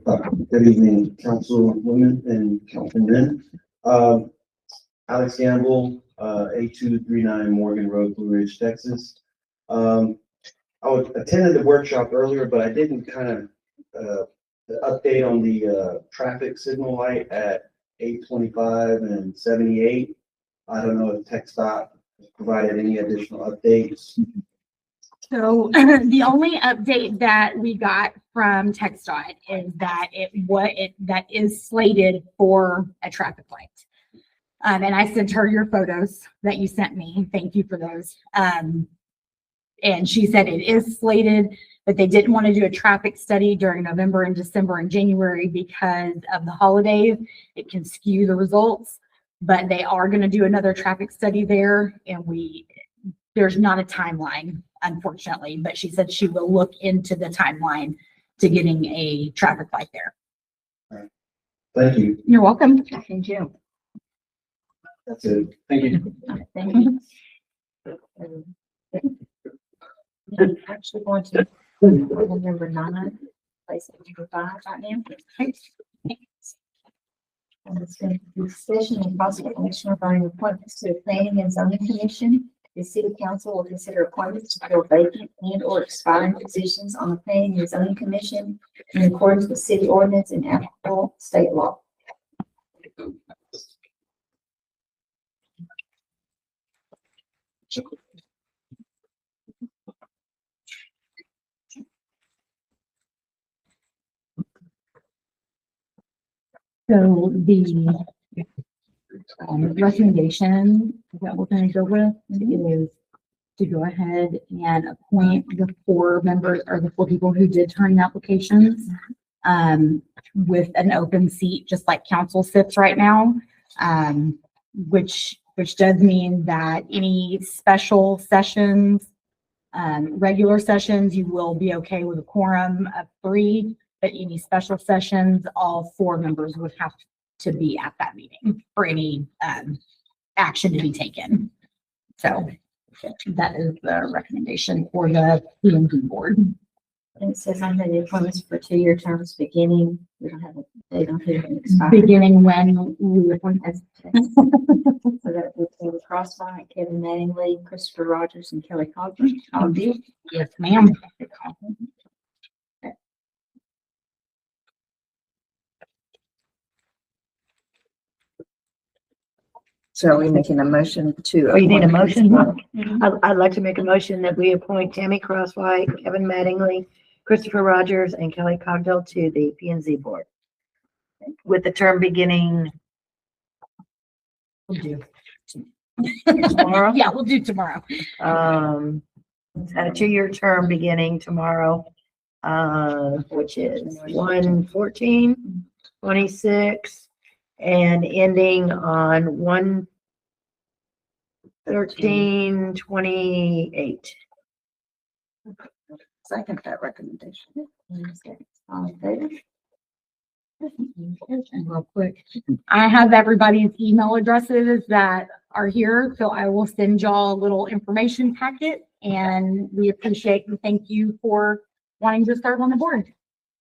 good evening, councilwomen and councilmen. Alex Gamble, 8239 Morgan Road, Blue Ridge, Texas. I attended the workshop earlier, but I didn't the update on the traffic signal light at 825 and 78. I don't know if TxDOT provided any additional updates. So the only update that we got from TxDOT is that that is slated for a traffic light. And I sent her your photos that you sent me. Thank you for those. And she said it is slated, but they didn't want to do a traffic study during November and December and January because of the holidays. It can skew the results, but they are going to do another traffic study there. And there's not a timeline, unfortunately, but she said she will look into the timeline to getting a traffic light there. Thank you. You're welcome. Thank you. That's it. Thank you. Thank you. I'm actually going to number 9, place it number 5 right now. And it's going to be discussion and possible action regarding appointments to the Planning and Zoning Commission. The city council will consider appointments to fill vacant and or expiring positions on the Planning and Zoning Commission in accordance with city ordinance and applicable state law. So the recommendation that we're going to go with is to go ahead and appoint the 4 members or the 4 people who did turn in applications with an open seat, just like council sits right now, which does mean that any special sessions, regular sessions, you will be okay with a quorum of 3. But any special sessions, all 4 members would have to be at that meeting for any action to be taken. So that is the recommendation for the P&Z board. And it says on the appointments for 2-year terms beginning, we don't have a date on who can expire. Beginning when we appoint us. So that would be Crossfire, Kevin Mattingly, Christopher Rogers, and Kelly Cogburn. All do. Yes, ma'am. So are we making a motion to? Oh, you need a appoint these motion? people? I'd like to make a motion that we appoint Tammy Crosswhite, Kevin Mattingly, Christopher Rogers, and Kelly Cogdill to the P&Z board with the term beginning tomorrow. Yeah, we'll do tomorrow. At a 2-year term beginning tomorrow, which is 1/14/26 and ending on 1/13/28. Second that recommendation. All in favor? And real quick, I have everybody's email addresses that are here, so I will send y'all a little information packet, and we appreciate and thank you for wanting to serve on the board.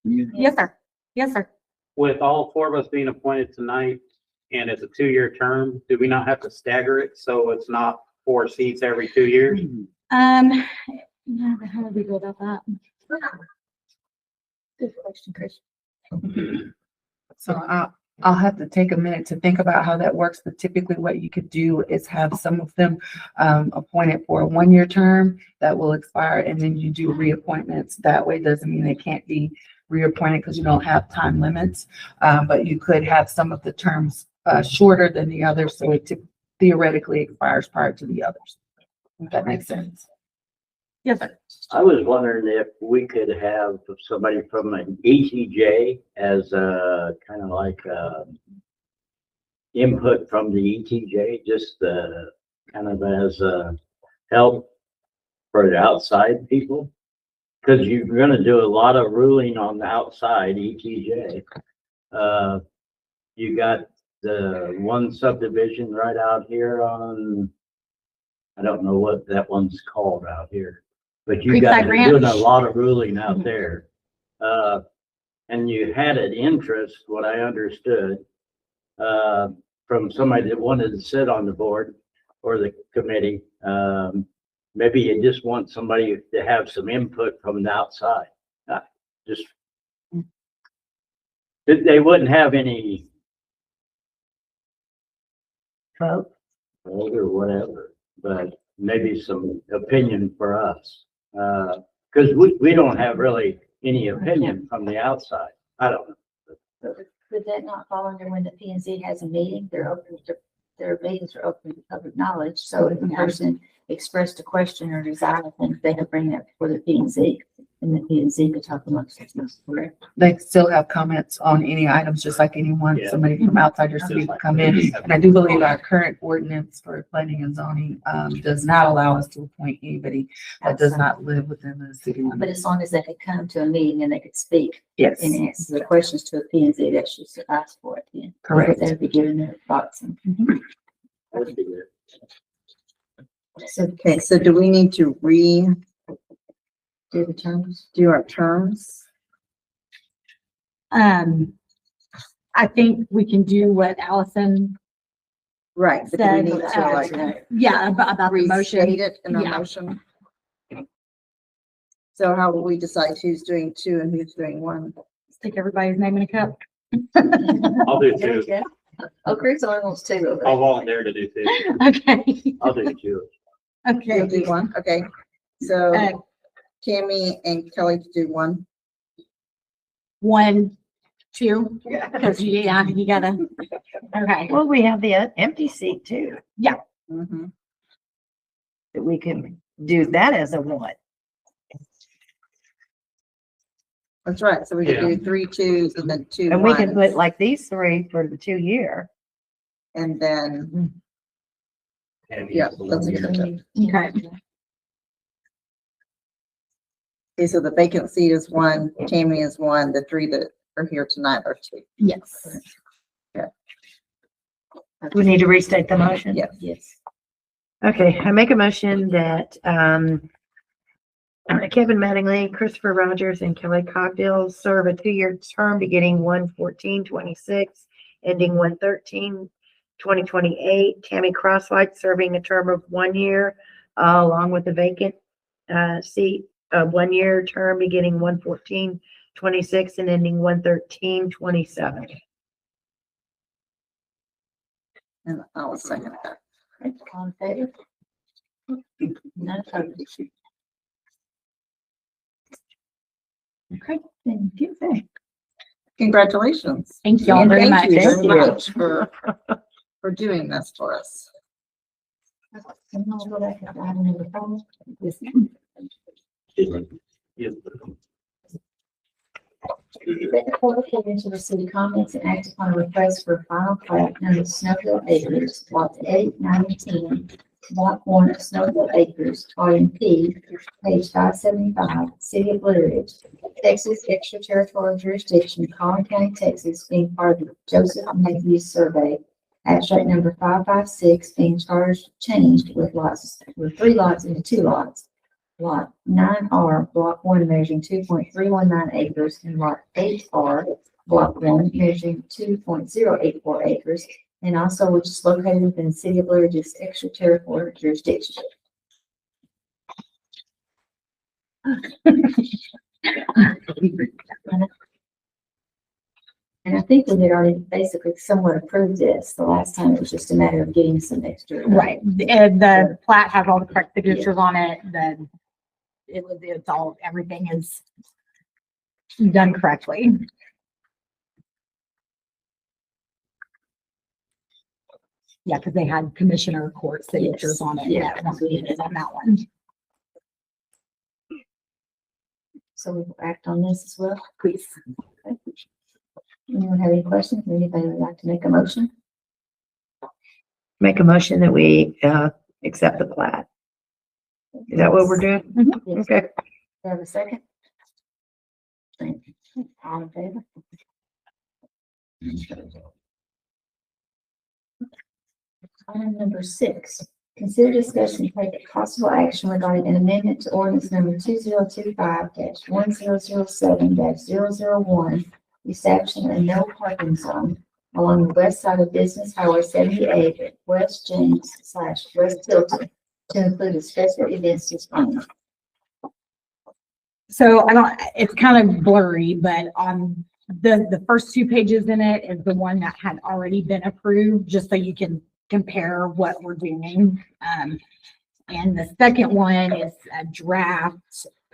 Yes, sir. Yes, sir. with all four of us being appointed tonight, and it's a 2-year term, do we not have to stagger it so it's not 4 seats every 2 years? No, how do we go about that? Good question, Chris. So I'll have to take a minute to think about how that works, but typically what you could do is have some of them appointed for a 1-year term that will expire, and then you do reappointments. That way doesn't mean they can't be reappointed because you don't have time limits, but you could have some of the terms shorter than the others, so it theoretically expires prior to the others. If that makes sense. Yes, sir. I was wondering if we could have somebody from an ETJ as a kind of like input from the ETJ, just kind of as help for the outside people. Because you're going to do a lot of ruling on the outside ETJ. You got the one subdivision right out here on, I don't know what that one's called out here, but you guys Creekside are doing a Ranch. lot of ruling out Mhm. there. And you had an interest, what I understood, from somebody that wanted to sit on the board or the committee. Maybe you just want somebody to have some input from the outside. Just, they wouldn't have any Vote. vote or whatever, but maybe some opinion for us. Because we don't have really any opinion from the outside. I don't know. Would that not fall under when the P and Z has a meeting? They're open to, their meetings are open to public knowledge. So if a person expressed a question or desire, then they could bring that before the P and Z. And the P and Z could talk amongst themselves. Correct? They still have comments on any items, just like anyone, Yeah. somebody from outside your city would come in. And I do believe our current ordinance for planning and zoning does not allow us to appoint anybody that does not live within the city But limits. as long as they could come to a meeting and they could speak Yes, and answer the questions to a P and Z, that should suffice for it then. correct. They would be giving their thoughts. And That'd be good. so, Okay, so do we need to redo do the terms. our terms? I think we can do what Allison, Right, but do we Said, need to like yeah, about the motion. restate it in our Yeah. motion? So how will we decide who's doing 2 and who's doing 1? Stick everybody's name in a cup. I'll do There 2. we go. Oh, Chris only wants 2 over I'll there. volunteer to do 2. Okay, I'll do 2. okay. You'll do 1, okay. So Uh, Tammy and Kelly to do 1. 1, 2, because you gotta, okay. Well, we have the empty seat too, Mhm. that we can do that as a 1. That's right. So we could do 3 2s and then 2 And we can 1s. put like these 3 for the 2-year. And then, yeah, that's a good idea. Okay, Okay, so the vacant seat is 1, Tammy is 1, the 3 that are here tonight are 2. yes. We need to restate the motion. Yes. Yes. Okay, I make a motion that, Kevin Mattingly, Christopher Rogers, and Kelly Cogdill serve a 2-year term beginning 1/14/26, ending 1/13/2028. Tammy Crosswhite serving a term of 1 year, along with the vacant, seat, a 1-year term beginning 1/14/26 and ending 1/13/27. And I'll second that. All in favor? None opposed. Okay, thank you. Congratulations. Thank you all And very much. thank you Thank very you. much for doing this for us. And I'll go back to item number 5. This- That the court will into the city comments and act upon a request for a final plat known as Snowville Acres, lots 8, 9, and 10, block 1 of Snowville Acres, volume P, page 575, city of Blue Ridge, Texas extraterritorial jurisdiction, Collin County, Texas, being part of the Joseph Matthews survey. Abstract number 556 being changed with 3 lots into 2 lots. Lot 9R, block 1 measuring 2.319 acres, and lot 8R, Block 1, measuring 2.084 acres, and also which is located within the City of Blue Ridge's extraterritorial jurisdiction. And I think we had already basically somewhat approved this. The last time it was just a matter of getting some extra. Right, and the plat has all the correct signatures on it, then it's all, everything is done correctly. Yeah, because they had commissioner court signatures on it, Yeah. that once we did it on that one. So we will act on this as well. Please. Anyone have any questions? Anybody would like to make a motion? Make a motion that we, accept the plat. Is that what we're doing? Yes. Okay. Do I have a second? Thank you. All in favor? Item number 6, consider discussion and take possible action regarding an amendment to ordinance number 2025-1007-001, establishing a no parking zone along the west side of Business Highway 78 at West James / West Tilton to include a special events display. So I don't, it's kind of blurry, but on the first 2 pages in it is the one that had already been approved, just so you can compare what we're doing. And the second one is a draft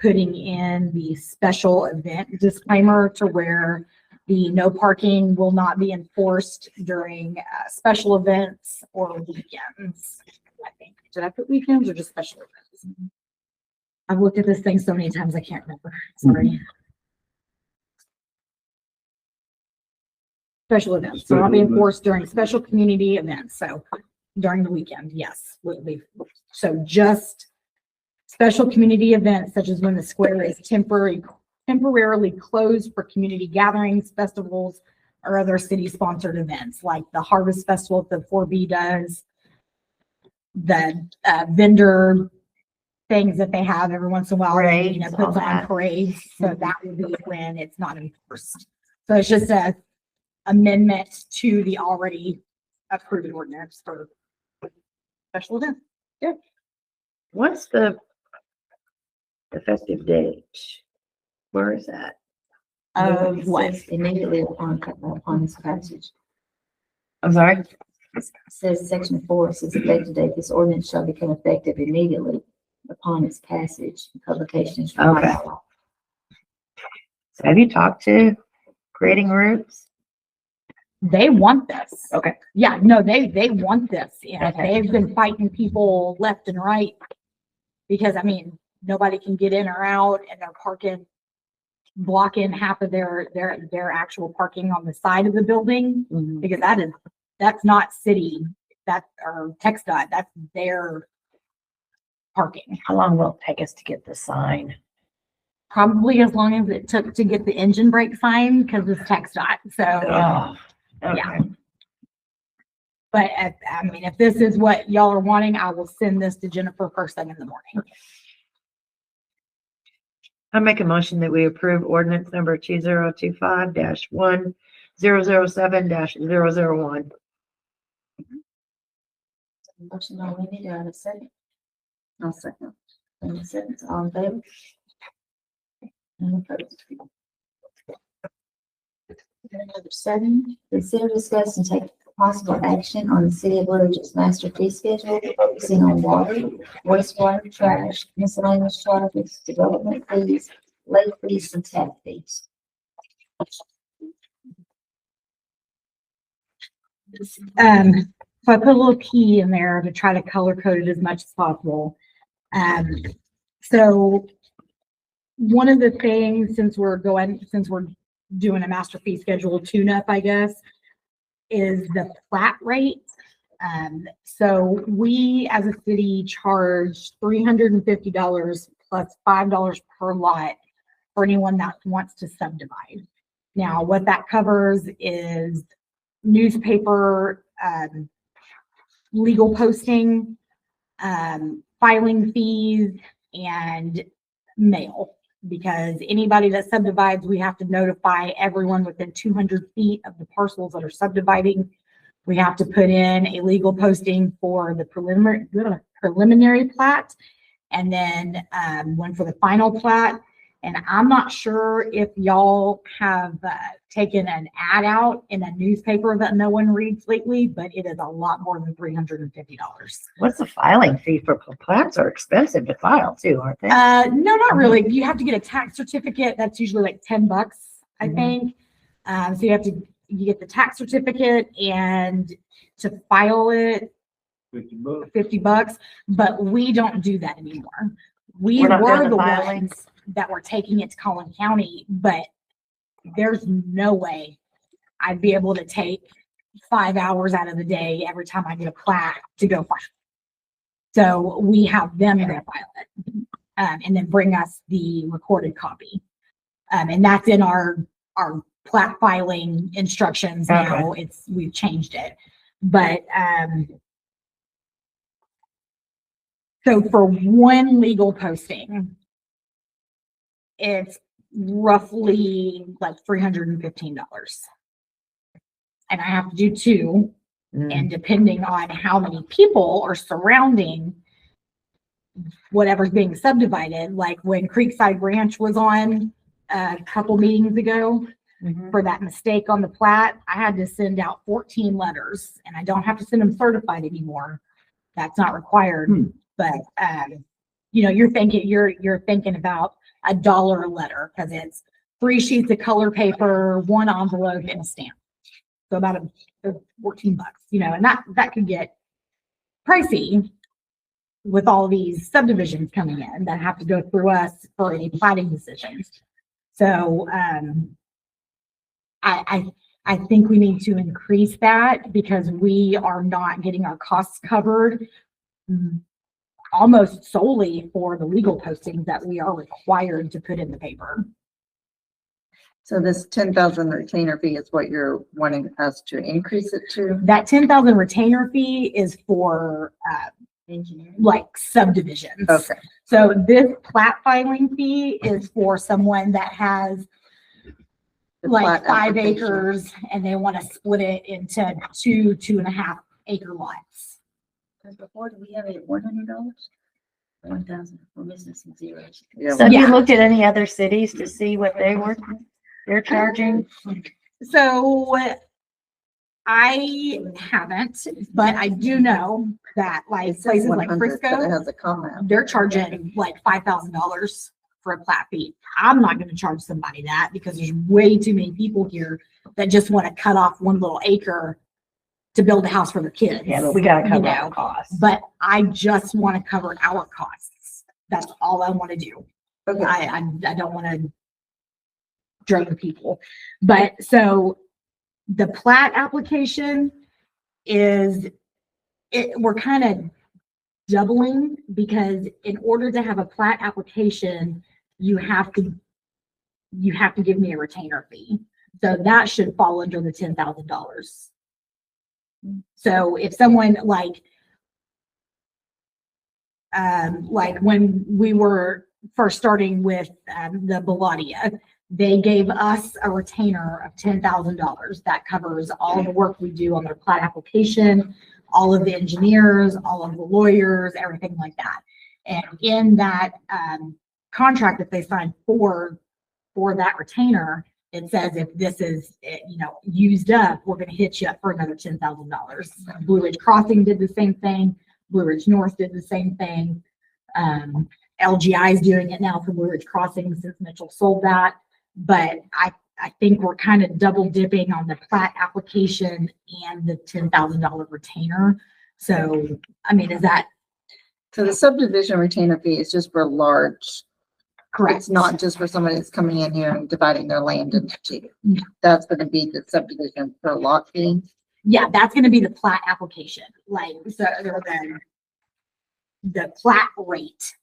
putting in the special event disclaimer to where the no parking will not be enforced during special events or weekends. I think, did I put weekends or just special events? I've looked at this thing so many times, I can't remember. Sorry. Special events, so not be enforced during special community events. So during the weekend, yes, would be. So just special community events such as when the square is temporarily closed for community gatherings, festivals, or other city-sponsored events, like the Harvest Festival that 4B does, the vendor things that they have every once in a while, Parades, you know, all puts on that. parades. So that would be when it's not enforced. So it's just a amendment to the already approved ordinance for special events. What's the effective date? Where is that? Of what? It says immediately upon this passage. I'm sorry? It says section 4, says effective date, this ordinance shall become effective immediately upon its passage. Publication is required by law. Have you talked to Creating Roots? They want this. Okay. Yeah, no, they want this. Yeah, Okay. they've been fighting people left and right because, I mean, nobody can get in or out and they're parking, blocking half of their actual parking on the side of the building because that's not city, or TxDOT, that's their parking. How long will it take us to get the sign? Probably as long as it took to get the engine brake sign because it's TxDOT. So, Oh, okay. yeah. But I mean, if this is what y'all are wanting, I will send this to Jennifer first thing in the morning. I make a motion that we approve ordinance number 2025-1007-001. Motion by Wendy, do I have a second? I'll second. Any seconds, all in favor? Any opposed? Number 7, consider, discuss, and take possible action on the City of Blue Ridge's master fee schedule, focusing on water, wastewater, trash, miscellaneous charges, development fees, late fees, and tap fees. So I put a little key in there to try to color code it as much as possible. So one of the things, since we're doing a master fee schedule tune-up, I guess, is the flat rate. So we as a city charge $350 plus $5 per lot for anyone that wants to subdivide. Now, what that covers is newspaper, legal posting, filing fees, and mail. because anybody that subdivides, we have to notify everyone within 200 feet of the parcels that are subdividing. We have to put in a legal posting for the preliminary plat, and then one for the final plat. And I'm not sure if y'all have taken an ad out in a newspaper that no one reads lately, but it is a lot more than $350. What's the filing fee for plats? Are expensive to file too, aren't they? No, not really. You have to get a tax certificate. That's usually like $10, I Mhm. think. So you get the tax certificate, and to file it, $50, but we don't do that anymore. We We're not doing were the the filing? ones that were taking it to Collin County, but there's no way I'd be able to take 5 hours out of the day every time I get a plat to go file. So we have them go file it, and then bring us the recorded copy. And that's in our plat filing instructions now. We've changed it. But, so for one legal posting, it's roughly like $315. And I have to do two, and depending on how many people are surrounding whatever's being subdivided, like when Creekside Ranch was on a couple meetings ago Mhm. for that mistake on the plat, I had to send out 14 letters, and I don't have to send them certified anymore. That's not required. But you're thinking about $1 a letter, because it's 3 sheets of color paper, 1 envelope, and a stamp. So about $14, and that could get pricey with all these subdivisions coming in that have to go through us for any plating decisions. So I think we need to increase that, because we are not getting our costs covered almost solely for the legal postings that we are required to put in the paper. So this 10,000 retainer fee is what you're wanting us to increase it to? That 10,000 retainer fee is for like subdivisions. Okay. So this plat filing fee is for someone that has The like plat 5 application. acres and they want to split it into 2.5 acre lots. Because before, do we have it at $100? 1,000, we're missing some zeros. Yeah. So have you Yeah. looked at any other cities to see what they're charging? So I haven't, but I do know that like It says places like 100, but it Frisco, has a comma. they're charging like $5,000 for a plat fee. I'm not going to charge somebody that, because there's way too many people here that just want to cut off one little acre to build a house for their kids. Yeah, but we gotta cover you our know. costs. But I just want to cover our costs. That's all I want to do. Okay. I don't want to drug people. But so the plat application we're kind of doubling, because in order to have a plat application, you have to give me a retainer fee. So that should fall under the $10,000. So if someone like when we were first starting with the Belladia, they gave us a retainer of $10,000 that covers all the work we do on their plat application, all of the engineers, all of the lawyers, everything like that. And in that contract that they signed for that retainer, it says if this is used up, we're going to hit you up for another $10,000. Blue Ridge Crossing did the same thing. Blue Ridge North did the same thing. LGI is doing it now for Blue Ridge Crossing since Mitchell sold that. But I think we're kind of double dipping on the plat application and the $10,000 retainer. So, I mean, is that So the subdivision retainer fee is just for large. correct? It's not just for somebody that's coming in here and dividing their land into two. That's gonna be the subdivision per lot fee. Yeah, that's going to be the plat application. Like, so the plat rate.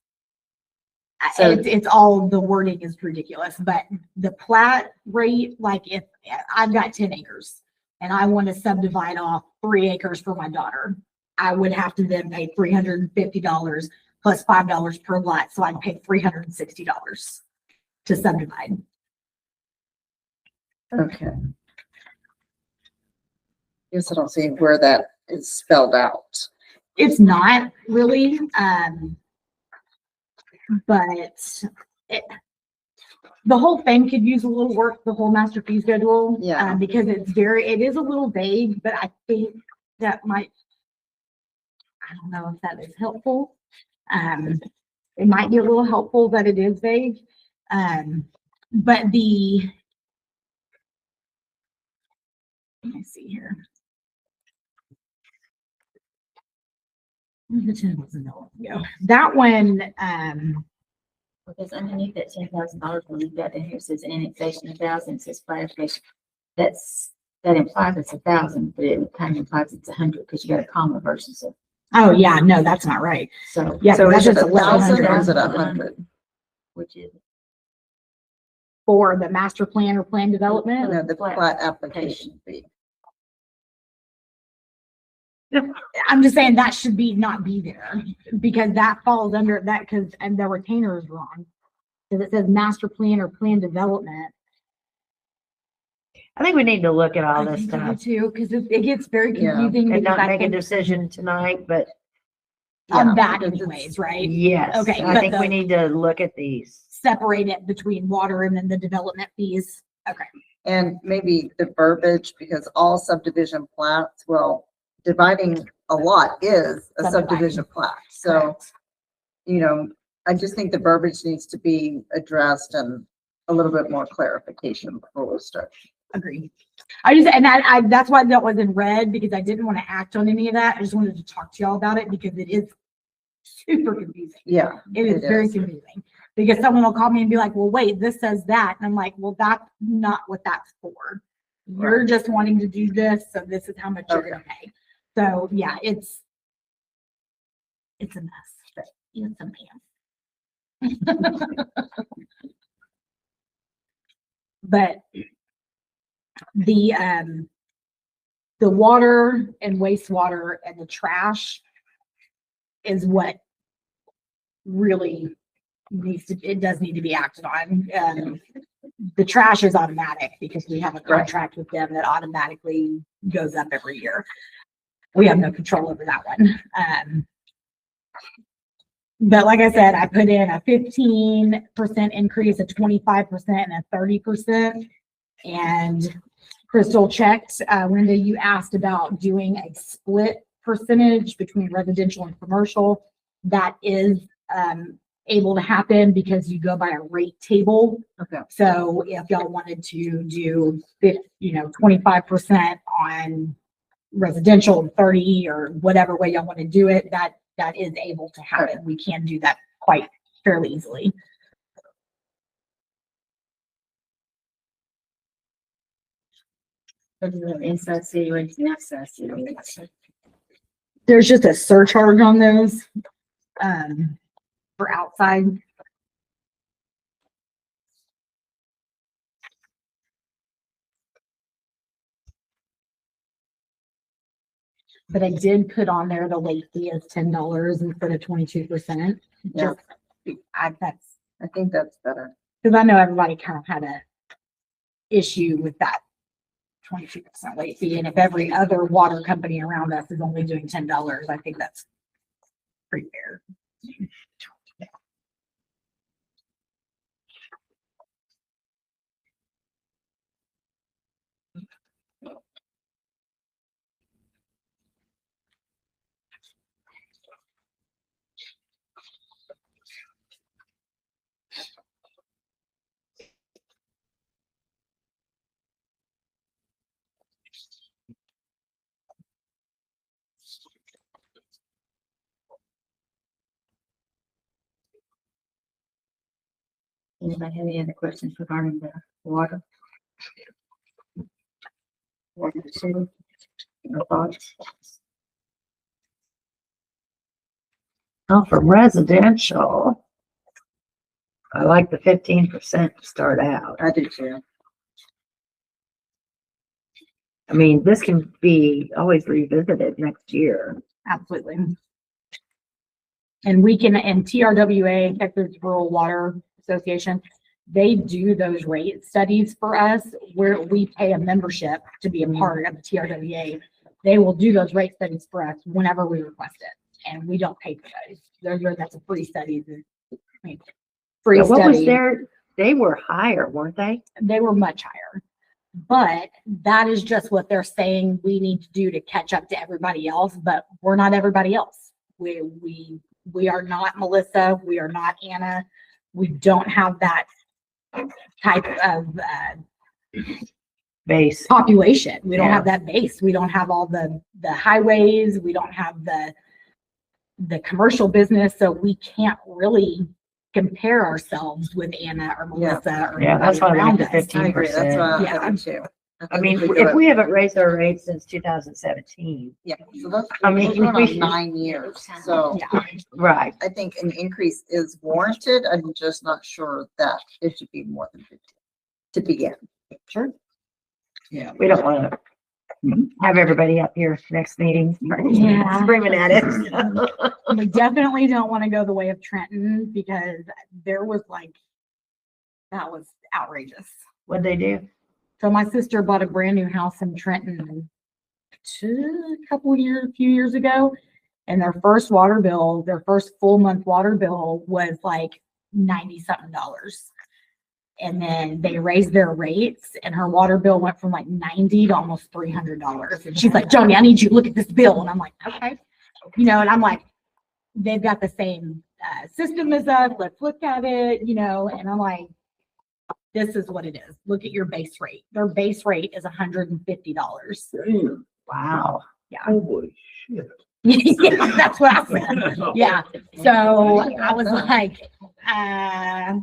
So- It's all, the wording is ridiculous, but the plat rate, like if I've got 10 acres and I want to subdivide off 3 acres for my daughter, I would have to then pay $350 plus $5 per lot. So I'd pay $360. to subdivide. Okay. Guess I don't see where that is spelled out. It's not really, but it, the whole thing could use a little work, the whole master fee schedule. Yeah. Because it is a little vague, but I think that might, I don't know if that is helpful. It might be a little helpful that it is vague. But let me see here. That one, Because underneath that $10,000, when you've got in here, it says annexation 1,000, it says clarification. That implies it's 1,000, but it kind of implies it's 100 because you got a comma versus a, oh yeah, no, that's not right. so. Yeah, So that's is it just 1,000 or is it 1,100 100? Which is for the master plan or plan development. No, the plat application fee. I'm just saying that should not be there because that falls under that and the retainer is wrong. Because it says master plan or plan development. I think we need to look at all I this think I do stuff too, because it gets very Yeah, confusing. and because not I make a think decision tonight, but on Yeah, that because anyways, right? yes, Okay, I but think we the- need to look at these. Separate it between water and then the development fees. Okay. And maybe the verbiage, because all subdivision plats, well, dividing a lot is a subdivision plat. So, you know, I just think the verbiage needs to be addressed and a little bit more clarification before we start. Agreed. I that's why that wasn't red because I didn't want to act on any of that. I just wanted to talk to y'all about it because it is super confusing. Yeah. It is very confusing because someone will call me and be like, well, wait, this says that. And I'm like, well, that's not what that's for. You're just wanting to do this. So this is how much you're going to pay. So yeah, it's a mess, but it's a mess. But the water and wastewater and the trash is what really does need to be acted on. The trash is automatic because we have a contract with them that automatically goes up every year. We have no control over that one. But like I said, I put in a 15% increase, a 25% and a 30%. And Crystal checked, Linda, you asked about doing a split percentage between residential and commercial. That is able to happen because you go by a rate table. Okay. So if y'all wanted to do 25% on residential and 30 or whatever way y'all want to do it, that is able to happen. We can do that quite fairly easily. inside city rates and outside city rates. There's just a surcharge on those for outside. But I did put on there the late fee is $10 instead of 22%. Yeah. I think that's better. because I know everybody kind of had a issue with that 22% late fee. And if every other water company around us is only doing $10, I think that's pretty fair. Anybody have any other questions regarding the water? Water sewer? No thoughts? Oh, for residential, I like the 15% to start out. I do too. I mean, this can be always revisited next year. Absolutely. And we can, and TRWA, Texas Rural Water Association, They do those rate studies for us where we pay a membership to be a part of the TRWA. They will do those rate studies for us whenever we request it, and we don't pay for those. That's a free study. Free Yeah, what was study. they were higher, weren't they? They were much higher. But that is just what they're saying we need to do to catch up to everybody else, but we're not everybody else. We are not Melissa, we are not Anna. We don't have that type of Base. population. We don't Yeah. have that base. We don't have all the highways. We don't have the commercial business. So we can't really compare ourselves with Anna or Melissa or Yeah, that's anybody why I like around the us. 15. I agree, that's what Yeah. I do too. I mean, think if do we it- haven't raised our rates since 2017, Yeah, so that's, I mean, we're going we on should- 9 years, so Yeah. right? I think an increase is warranted. I'm just not sure that it should be more than 50 to begin. Sure. Yeah. We don't want to have everybody up here next meeting Yeah. screaming at it. We definitely don't want to go the way of Trenton because there was like, that was outrageous. What'd they do? So my sister bought a brand new house in Trenton a few years ago. And their first water bill, their first full month water bill was like 90 something dollars. And then they raised their rates and her water bill went from like 90 to almost $300. And she's like, Joni, I need you to look at this bill. And I'm like, okay. And I'm like, they've got the same system as us. Let's look at it, and I'm like, this is what it is. Look at your base rate. Their base rate is $150. Wow. Holy shit. Yeah, that's what I said. Yeah. So I was like,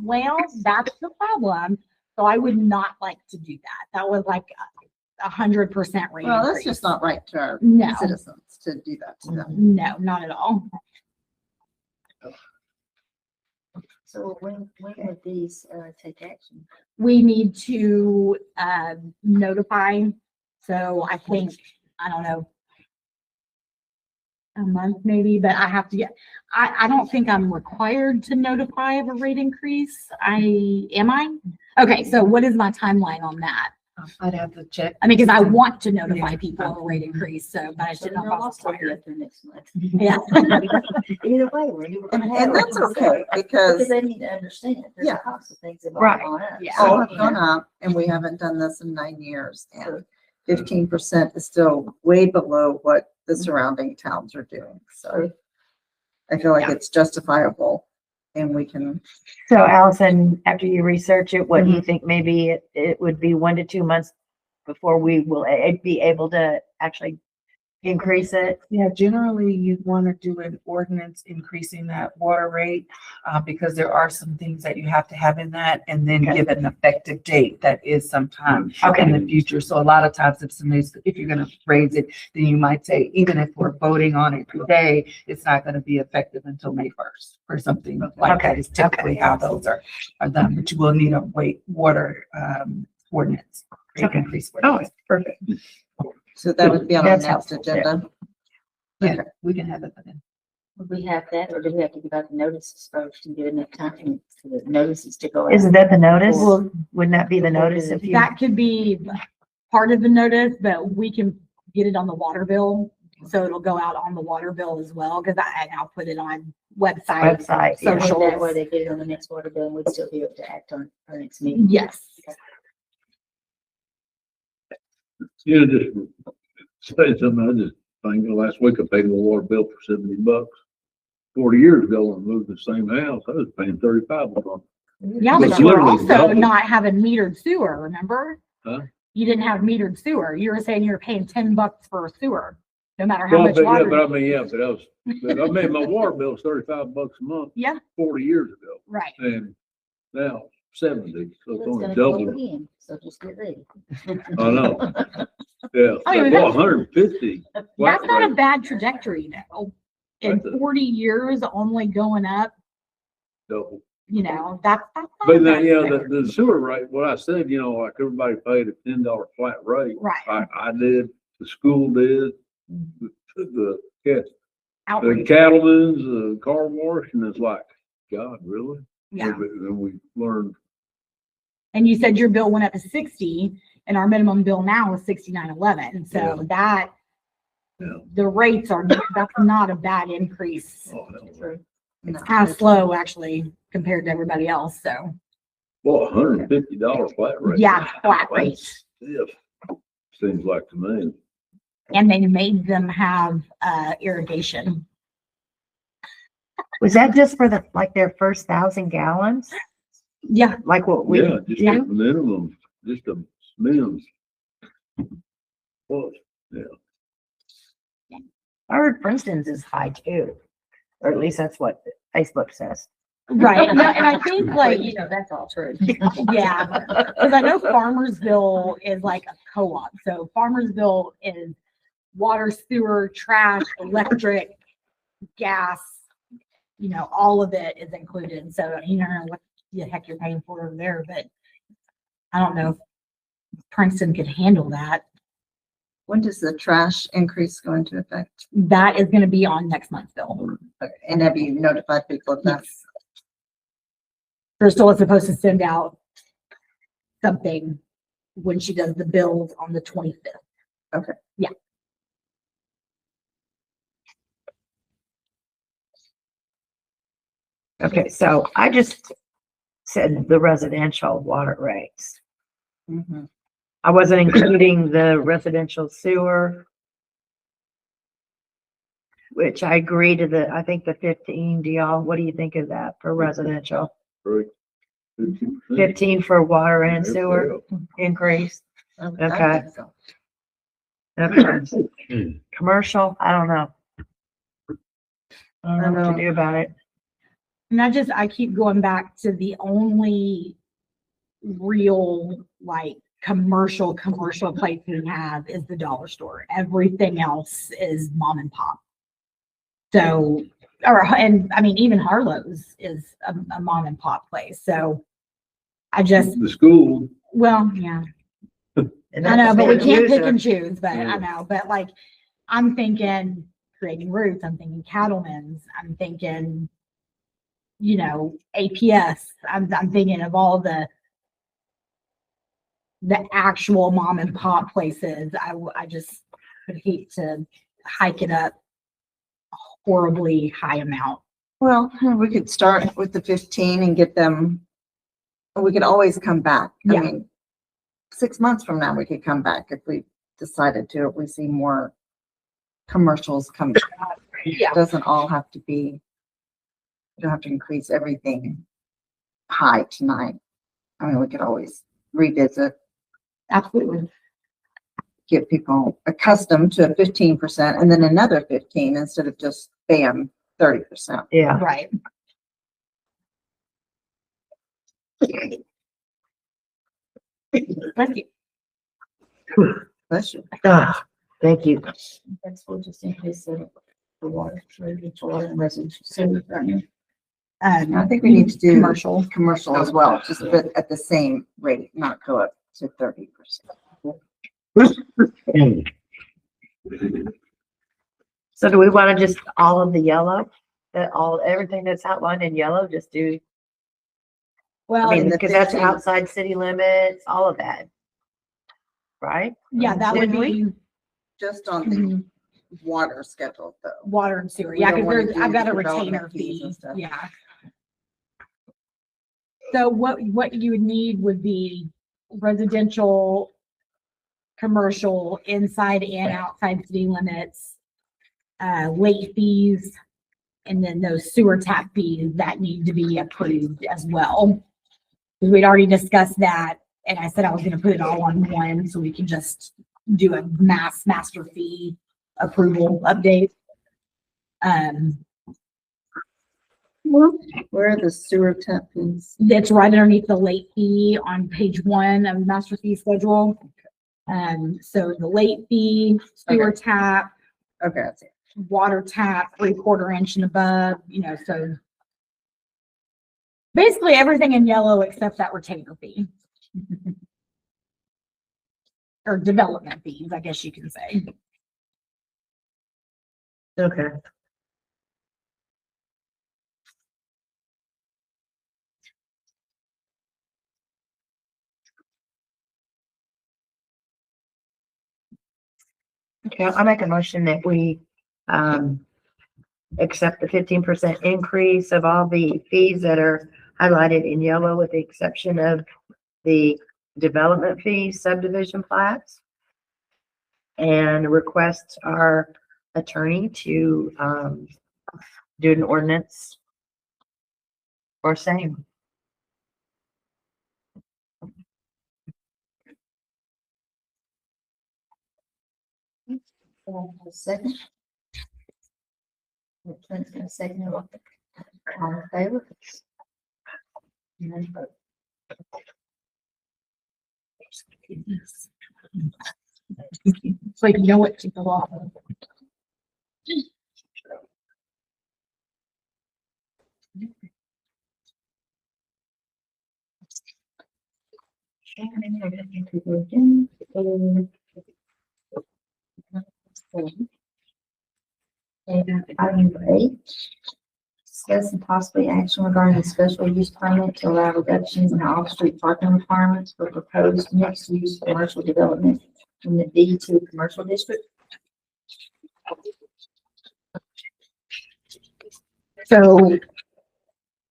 well, that's the problem. So I would not like to do that. That was like 100% rate Well, that's increase. just not right to our No, citizens to do that to them. no, not at all. So when would these, take action? We need to notify. So I think, I don't know, a month maybe, but I have to get, I don't think I'm required to notify of a rate increase. Am I? Okay, so what is my timeline on that? I'd have to check. I mean, because I want to notify Yeah. people of a rate increase, so, but I So didn't know if no, I I'll was still be required. up there next month. Yeah. Either way, we're gonna have. And that's it. okay, Because because they need to understand, there's Yeah. a cost of things that Right. are on us. Yeah. all have gone up and we haven't done this in 9 years. And 15% is still way below what the surrounding towns are doing. So I feel like Yeah. it's justifiable and we can, So Allison, after you research it, what do you think? Maybe it would be 1 to 2 months before we will be able to actually increase it? Yeah, generally you want to do an ordinance increasing that water rate, because there are some things that you have to have in that and then Okay. give an effective date that is sometime in Okay, the future. So a lot of times if you're gonna raise it, then you might say, even if we're voting on it today, it's not gonna be effective until May 1st or something like that is typically how those are done, but you will need a water, ordinance. rate Okay. increase oh, ordinance. perfect. so that would be on our That's next helpful, yeah. agenda. Yeah, we can have it then. Would we have that, or do we have to give out the notices first and give enough time for the notices to go out? Isn't that the notice? Well, Wouldn't that be the notice if you? That could be part of the notice, but we can get it on the water bill. So it'll go out on the water bill as well, because I'll put it on website. Website, yeah. social. That way they get it on the next water bill and we'd still be able to act on our next meeting. Yes. Just say something, I just think last week I paid a water bill for $70. 40 years ago, when I moved to the same house, I was paying 35 a month. Yeah, but It's you were literally also double. not having metered sewer, remember? Huh? You didn't have metered sewer. You were saying you were paying $10 for a sewer, no matter how Well, much but yeah, water. but I mean, but I made my water bill was $35 a month Yeah, 40 years ago, right. and now 70, so It's it's only gonna go up double. again, so just get ready. I know. Yeah, I mean, well, that's- 150. That's not a bad trajectory though. In That's a- 40 years, only going up, Double. that's not a But then, bad yeah, trajectory. the sewer rate, what I said, like everybody paid a $10 flat rate. Right. I did, the school did, the Outrage. cattlemen's, the car wash, and it's like, God, really? Yeah. And we learned And you said your bill went up to 60 and our minimum bill now is 69.11. So Yeah. that, Yeah. the rates are, that's not a bad increase. Oh, hell, It's kind of slow actually compared to everybody else. So well, $150 flat rate. yeah, flat rate. That's stiff, seems like to me. And they made them have irrigation. Was that just for the, like their first 1,000 gallons? Yeah, Like what we Yeah, just do? a minimum, just a minimum. Well, I heard Princeton's is high too, or at least that's what Facebook says. right. No, and I think Well, like, you know, that's all true. yeah, because I know Farmersville is like a co-op. So Farmersville is water, sewer, trash, electric, gas, you know, all of it is included. So you don't know what the heck you're paying for over there, but I don't know if Princeton could handle that. When does the trash increase go into effect? That is going to be on next month's bill. Okay, and have you notified people of that? Yes. Crystal is supposed to send out something when she does the bills on the 25th. Okay. Yeah. Okay, so I just said the residential water rates. Mhm. I wasn't including the residential sewer, which I agree to I think the 15, do y'all, what do you think of that for residential? right. 15%. 15 for water and sewer increase? I Okay. think so. Okay. Commercial, I don't know. I don't know what to do about it. And I keep going back to the only real like commercial place we have is the dollar store. Everything else is mom and pop. So, and I mean, even Harlow's is a mom and pop place. So I just, The school, well, yeah, And I know, that's but we the can't pick user. and choose, but Yeah. I know, but like, I'm thinking Creating Roots, I'm thinking Cattleman's, I'm thinking, you know, APS, I'm thinking of all the actual mom and pop places. I just would hate to hike it up a horribly high amount. Well, we could start with the 15 and get them, we could always come back. I Yeah. mean, 6 months from now, we could come back if we decided to, if we see more commercials coming. Yeah. It doesn't all have to be, you don't have to increase everything high tonight. I mean, we could always revisit, Absolutely. get people accustomed to a 15% and then another 15 instead of just bam, 30%. Yeah. Right. Thank you. Bless you. Ah, thank you. That's what just in case the water, residential water and residential sewer, right? I think we need to do commercial. commercial as well, just at the same rate, not go up to 30%. So do we want to just all of the yellow, everything that's outlined in yellow, just do, I Well, mean, the because that's 15. outside city limits, all of that. Right? yeah, that would Didn't we? be Just on the water schedule though. water and sewer. We Yeah, don't wanna because do I've got a development retainer fees fee. and stuff. Yeah. So what you would need would be residential, commercial, inside and outside city limits, late fees, and then those sewer tap fees that need to be approved as well. Because we'd already discussed that, and I said I was gonna put it all on one, so we can just do a master fee approval update. Where are the sewer tap fees? That's right underneath the late fee on page 1 of the master fee schedule. So the late fee, sewer tap, Okay, I see. water tap, 3/4 inch and above, you know, so basically everything in yellow except that retainer fee. Or development fees, I guess you can say. Okay. Okay, I make a motion that we, accept the 15% increase of all the fees that are highlighted in yellow with the exception of the development fees, subdivision plats. And request our attorney to, do an ordinance or same. Second. Clint's gonna second it. All in favor? And then vote. It's like, you know what to go off of. And we're gonna enter the agenda. And item number 8. Discuss and possibly action regarding a special use permit to allow reductions in off-street parking requirements for proposed mixed-use commercial development in the D2 commercial district. So,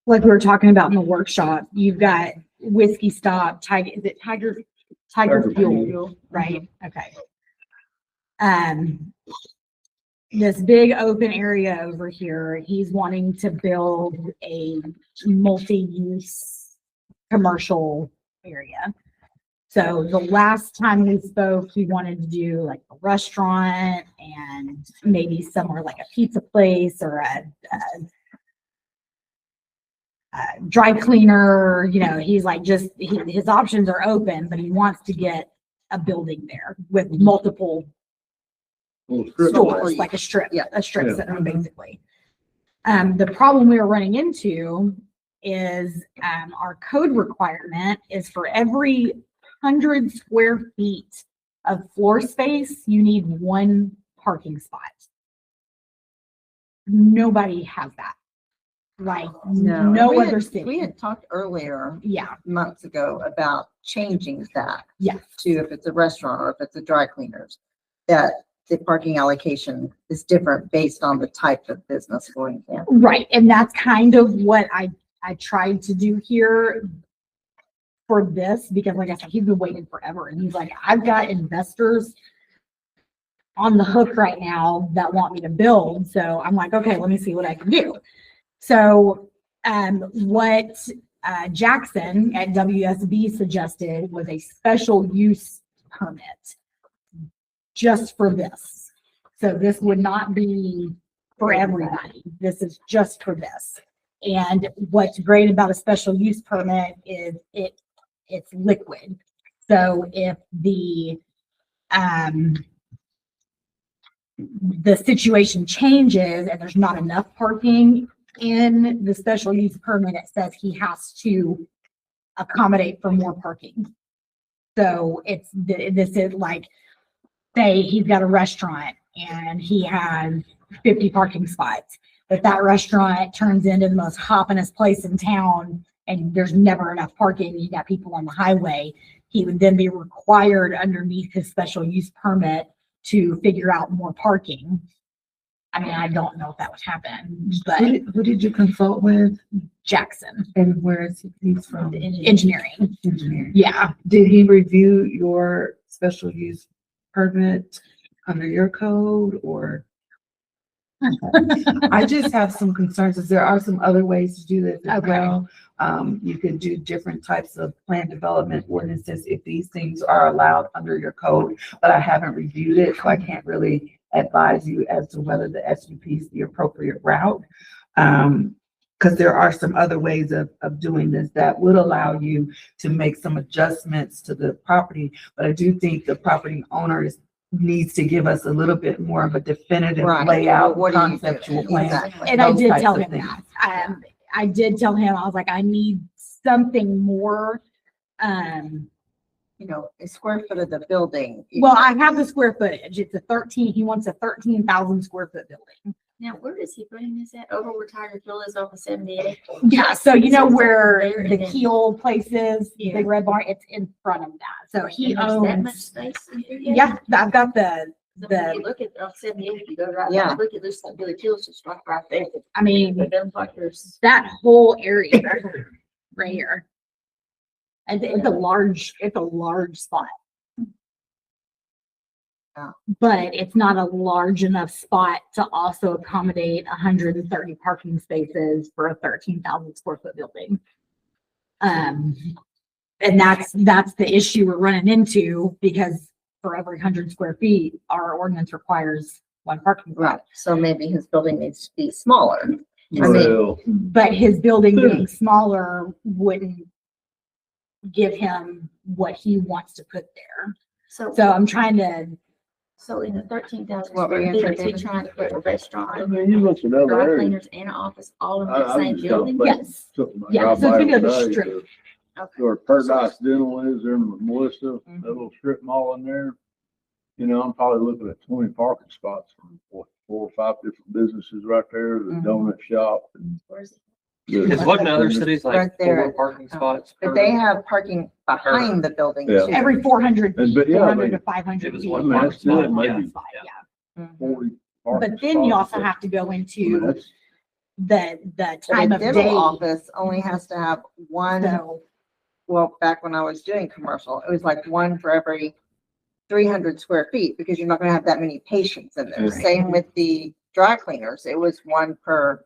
like we were talking about in the workshop, you've got Whiskey Stop, Tiger, is it Tiger Fuel, right? Okay. This big open area over here, he's wanting to build a multi-use commercial area. So the last time we spoke, he wanted to do like a restaurant and maybe somewhere like a pizza place or a dry cleaner. You know, he's like his options are open, but he wants to get a building there with multiple stores, like a strip center, basically. The problem we were running into is our code requirement is for every 100 square feet of floor space, you need 1 parking spot. Nobody has that. Like no We other had- city. We had talked earlier, Yeah. months ago, about changing that Yes. to if it's a restaurant or if it's a dry cleaners, that the parking allocation is different based on the type of business going in. Right. And that's kind of what I tried to do here for this, because like I said, he's been waiting forever. And he's like, I've got investors on the hook right now that want me to build. So I'm like, okay, let me see what I can do. So what Jackson at WSB suggested was a special use permit just for this. So this would not be for everybody. This is just for this. And what's great about a special use permit is it's liquid. So if the situation changes and there's not enough parking in the special use permit, it says he has to accommodate for more parking. So this is like, say he's got a restaurant and he has 50 parking spots, but that restaurant turns into the most hoppinest place in town and there's never enough parking, you got people on the highway, he would then be required underneath his special use permit to figure out more parking. I mean, I don't know if that would happen, but Who did you consult with Jackson, and where is he's from? engineering. Engineering. Yeah. Did he review your special use permit under your code or? I just have some concerns, as there are some other ways to do this as Okay. well. You could do different types of plan development ordinances if these things are allowed under your code, but I haven't reviewed it, so I can't really advise you as to whether the SUP is the appropriate route. Because there are some other ways of doing this that would allow you to make some adjustments to the property, but I do think the property owners needs to give us a little bit more of a definitive Right. layout, What do you do? conceptual plan. Exactly. And I Those did types tell of him things. that. I did tell him, I was like, I need something more. You know, a square foot of the building. Well, I have the square footage. It's he wants a 13,000 square foot building. Now, where is he putting this at? Over where Tiger Fuel is off of 78? Yeah, so you know where There the and then- Keel place is, the Yeah. Big Red Barn, it's in front of that. So he And there's that much owns, space in here? yeah, I've got the So when you the, look at, 78, you go right, Yeah. look at this, like Billy Till's just right there. I mean, But then like there's, that whole area right here. And it's a large spot. Yeah. But it's not a large enough spot to also accommodate 130 parking spaces for a 13,000 square foot building. And that's the issue we're running into, because for every 100 square feet, our ordinance requires one parking spot. Right, so maybe his building needs to be smaller. I mean, Well, But his building being smaller wouldn't give him what he wants to put there. so, So I'm trying to, so in the 13,000 What were you square gonna feet, say, is he David? trying to put a I restaurant, mean, you look at other dry areas. cleaners and an office all in I- the I'm same just building? gonna yes, Something I Yeah, drive so it's by gonna be a today, strip. Okay. Where Paradise Dental is there in Melissa, Mhm. that little strip mall in there. You know, I'm probably looking at 20 parking spots for what, 4 or 5 different businesses right there, the Mhm. donut shop. and Where's it? the- Is what in other cities Right like there. 4 parking spots? But per- they have parking behind the building Yeah. too. every 400, And, but yeah, I 400 to mean, 500 It was feet. one parking spot, parking maybe. spot, yeah. Mhm. 40 parking But then you spots, also but, have to go I mean, into that's- the But time a of dental day. office only has to have one, So, well, back when I was doing commercial, it was like one for every 300 square feet, because you're not gonna have that many patients in there. Yeah. Same with the dry cleaners, it was one per,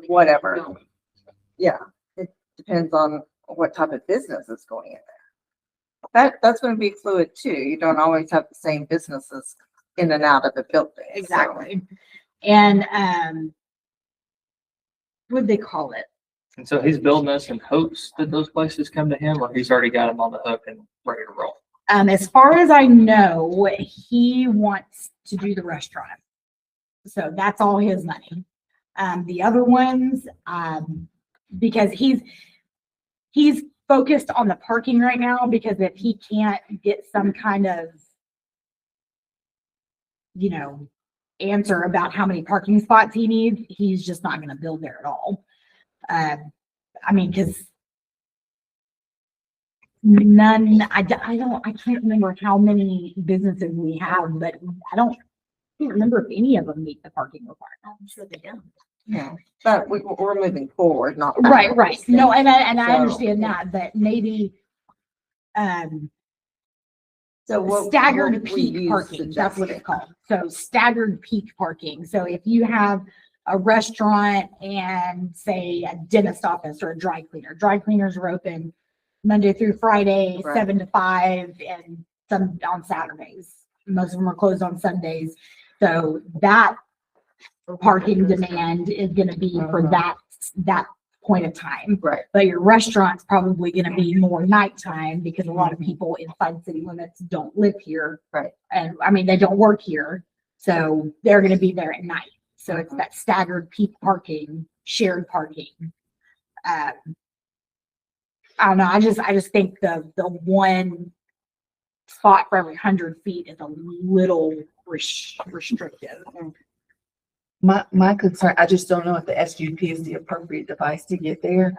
whatever. Yeah, it depends on what type of business is going in there. That's gonna be fluid too. You don't always have the same businesses in and out of the building. so. exactly. And, what'd they call it? And so he's building this in hopes that those places come to him, or he's already got them on the hook and ready to roll. As far as I know, he wants to do the restaurant. So that's all his money. The other ones, because he's focused on the parking right now, because if he can't get some kind of, answer about how many parking spots he needs, he's just not gonna build there at all. I mean, cause I can't remember how many businesses we have, but I can't remember if any of them meet the parking requirement. I'm sure they don't. Yeah, but we're moving forward, not. Right. backwards. No, and I So- understand that, but maybe, So what? staggered what we peak use parking, that's what it's suggested. called. So staggered peak parking. So if you have a restaurant and say a dentist office or a dry cleaners are open Monday through Friday, Right. 7 to 5, and some on Saturdays. Most of them are closed on Sundays. So that parking demand is gonna be for Mhm. that point of time. Right, But your restaurant's probably gonna be more nighttime, because a lot of people inside city limits don't live here. Right. And I mean, they don't work here, so they're gonna be there at night. So it's that staggered peak parking, shared parking. I don't know, I just think the one spot for every 100 feet is a little restrictive. My concern, I just don't know if the SUP is the appropriate device to get there.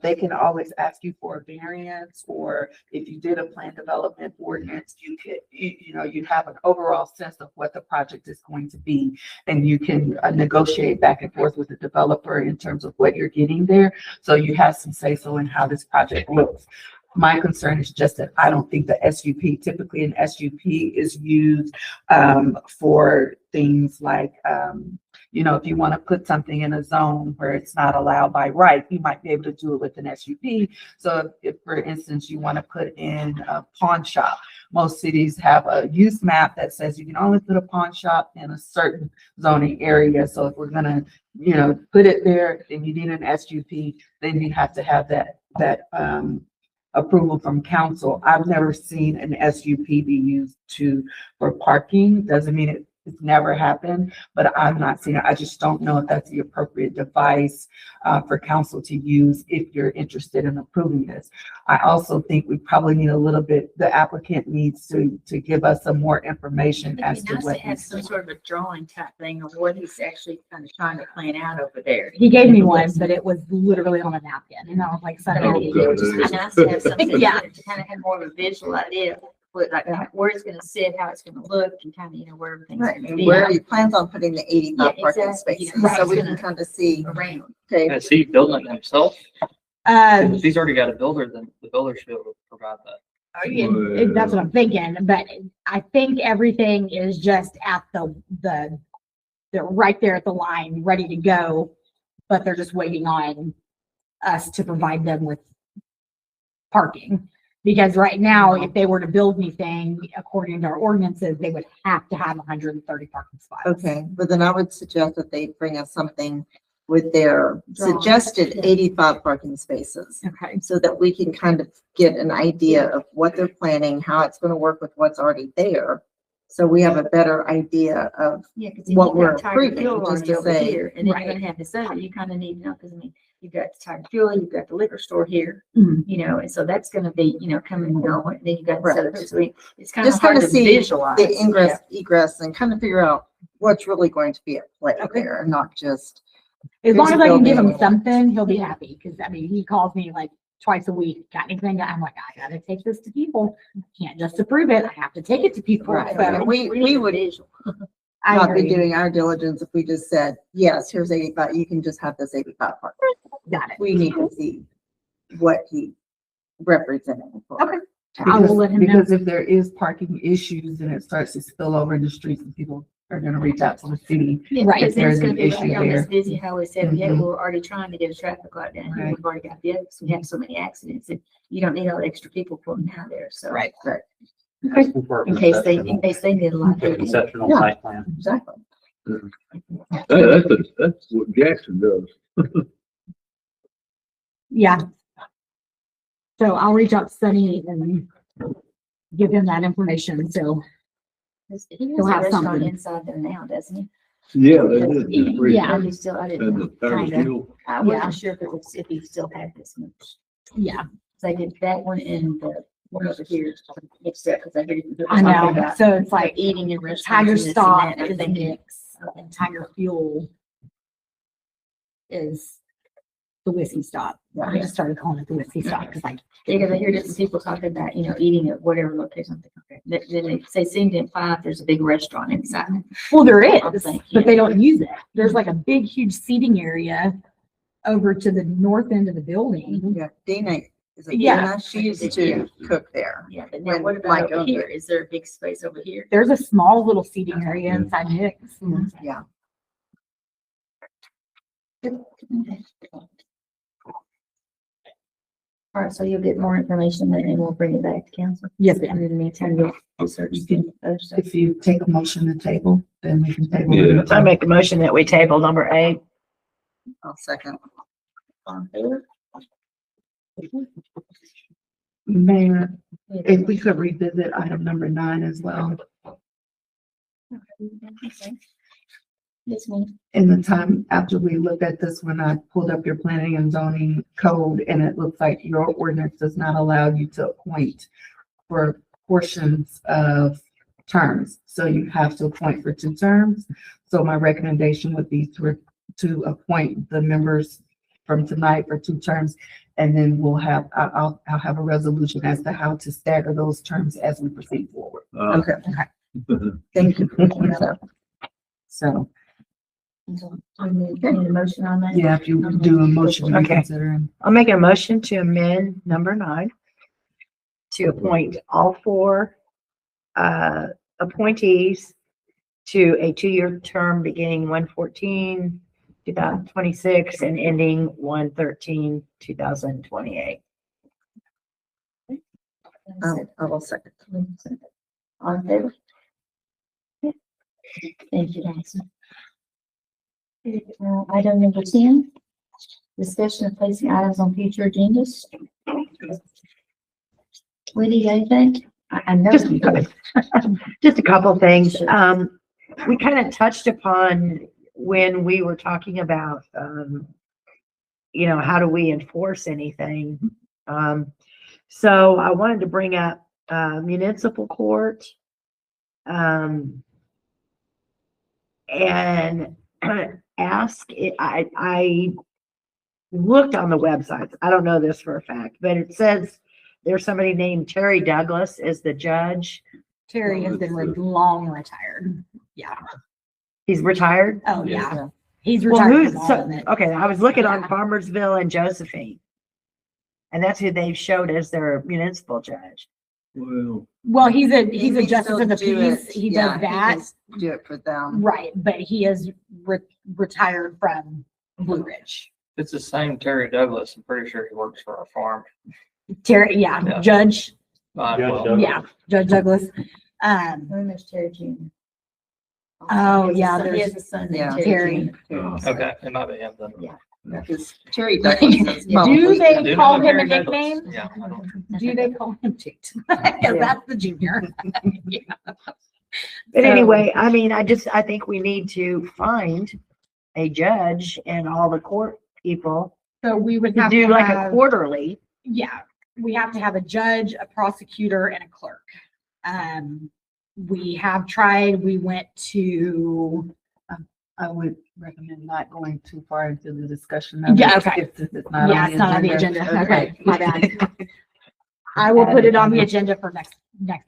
They can always ask you for a variance, or if you did a plan development ordinance, you have an overall sense of what the project is going to be. And you can negotiate back and forth with the developer in terms of what you're getting there. So you have some say-so in how this project looks. My concern is just that I don't think the SUP, typically an SUP is used for things like, if you want to put something in a zone where it's not allowed by right, you might be able to do it with an SUP. So if, for instance, you want to put in a pawn shop, most cities have a use map that says you can only put a pawn shop in a certain zoning area. So if we're gonna, put it there, then you need an SUP, then you have to have that approval from council. I've never seen an SUP be used for parking. Doesn't mean it's never happened, but I've not seen it. I just don't know if that's the appropriate device for council to use if you're interested in approving this. I also think we probably need a little bit, the applicant needs to give us some more information as It'd to be nice what to have he's some doing. sort of a drawing type thing of what he's actually kind of trying to plan out over there. He gave me one, but it was literally on a napkin, and I was like, son, But Oh, it would just be nice to have something Yeah. to kind of have more of a visual idea. where it's gonna sit, how it's gonna look, and kind of, where everything's Right, gonna and be. where he plans on putting the 85 Yeah, parking exactly, spaces, yeah. so we can kind of see, Around. okay, Is he building it himself? Um, If he's already got a builder, then the builder should be able to provide that. that's what I'm thinking, but I think everything is just at they're right there at the line, ready to go, but they're just waiting on us to provide them with parking. Because right now, if they were to build anything, according to our ordinances, they would have to have 130 parking spots. okay, but then I would suggest that they bring us something with their Drawings, suggested yeah. 85 parking spaces, Okay. so that we can kind of get an idea of what they're planning, how it's gonna work with what's already there. So we have a better idea of, Yeah, because what you've we're got Tiger approving, Fuel just already to over say- here, and then Right. you're gonna have this other, you kind of need to know, because you've got the Tiger Fuel, you've got the liquor store here, Mhm. and so that's gonna be, coming and going, and then you've got this Right. other, so it's kind of just hard kind to of see visualize. the ingress, egress, and kind of figure out what's really going to be at play Okay. there, and not just, As long Here's as a I can give him building. something, he'll be happy. Cause I mean, he calls me like twice a week. Got anything? I'm like, I gotta take this to people. Can't just approve it. I have to take it to people. Right. So And we need a would visual. I not be agree. doing our diligence if we just said, yes, here's 85, you can just have this 85 part. Got it. We need to see what he representing. for. Okay. I will let him know. Because if there is parking issues and it starts to spill over in the streets and people are gonna reach out to the city. Yeah, Right, because then it's there's gonna an be like issue on this there. busy highway 78, Mhm. we're already trying to get a traffic light down here, Right. we've already got the others, we have so many accidents, and you don't need all the extra people pulling out there, so. Right. In case they need a lot. Conceptual Yeah. site plan. Exactly. That's what Jackson does. Yeah. So I'll reach out to Sunny and give him that information. So He has He'll a have restaurant something. inside there now, doesn't he? Yeah, they did. just recently. Yeah. I just still, I didn't And know. the Tiger Kinda. Fuel. I wasn't sure if he still had this one. yeah, They did that one and the one over here mixed up, because I heard you I talking know. about So it's like like eating and restaurants. Tiger and this and Stop that, and I'm is a thinking, mix and Tiger Fuel is the whiskey stop. I just started calling it the whiskey stop because like, because I hear different people talking about, eating at whatever location. I'm thinking, okay. Then they say seem to imply there's a big restaurant inside. well, there is, I'm thinking, but they don't use it. There's like a big, huge seating area over to the north end of the building. Yeah, Dina, is it Yeah. Dina? She used to cook there. Yeah, but now When what Mike about over owned here? it. Is there a big space over here? There's a small little seating area inside Nick's. Yeah. All right, so you'll get more information and we'll bring it back to council. Yes, And ma'am. in the meantime, you'll research the other stuff. If you take a motion to table, then we can table. Yeah. So I make a motion that we table number 8. I'll second. On favor? Mayor, if we could revisit item number 9 as well. Okay. Yes, ma'am. In the time after we looked at this, when I pulled up your planning and zoning code, and it looks like your ordinance does not allow you to appoint for portions of terms. So you have to appoint for 2 terms. So my recommendation would be to appoint the members from tonight for 2 terms. And then we'll have, I'll have a resolution as to how to stagger those terms as we proceed forward. Okay. Thank you for bringing that up. So, So, need a motion on that? yeah, if you do a motion to Okay. reconsider. I'll make a motion to amend number 9 to appoint all 4 appointees to a 2-year term beginning 1/14/2026 and ending 1/13/2028. I will second. All in favor? Thank you, Nancy. Item number 10, discussion of placing items on future agendas. Wendy, anything? I know. Just you do. Just a couple things. We kind of touched upon when we were talking about, how do we enforce anything? So I wanted to bring up, municipal court. And ask, I looked on the websites. I don't know this for a fact, but it says there's somebody named Terry Douglas is the judge. Terry has been long retired. Yeah. He's retired. Oh, Yeah. yeah. He's Well, retired who's, from all so, of it. okay, I was looking on Yeah. Farmersville and Josephine. And that's who they've showed as their municipal judge. Well, Well, he's a He can justice still of the do peace. it. He Yeah, does that. can Do it for them. Right, but he is retired from Blue Ridge. It's the same Terry Douglas. I'm pretty sure he works for our farm. Terry, yeah, Yeah. Judge, Judge Well, yeah, Judge Douglas. When there's Terry Jr. Oh, He has a yeah, son- He there's has a son Yeah. named Terry. Terry. okay, it might be him then. Yeah. Because Terry Douglas is Do probably. they Do call know him a Terry Douglas. nickname? Yeah. I don't- Do they call him Toot? Because that's the junior. Yeah. But So- anyway, I mean, I think we need to find a judge and all the court people So we would to have do to like a have, quarterly. yeah, we have to have a judge, a prosecutor, and a clerk. We have tried, we went to, I would recommend not going too far into the discussion. of Yeah, it okay. if it's not yeah, on it's not on the agenda. Okay. Okay, my bad. I will put it on the agenda for next month.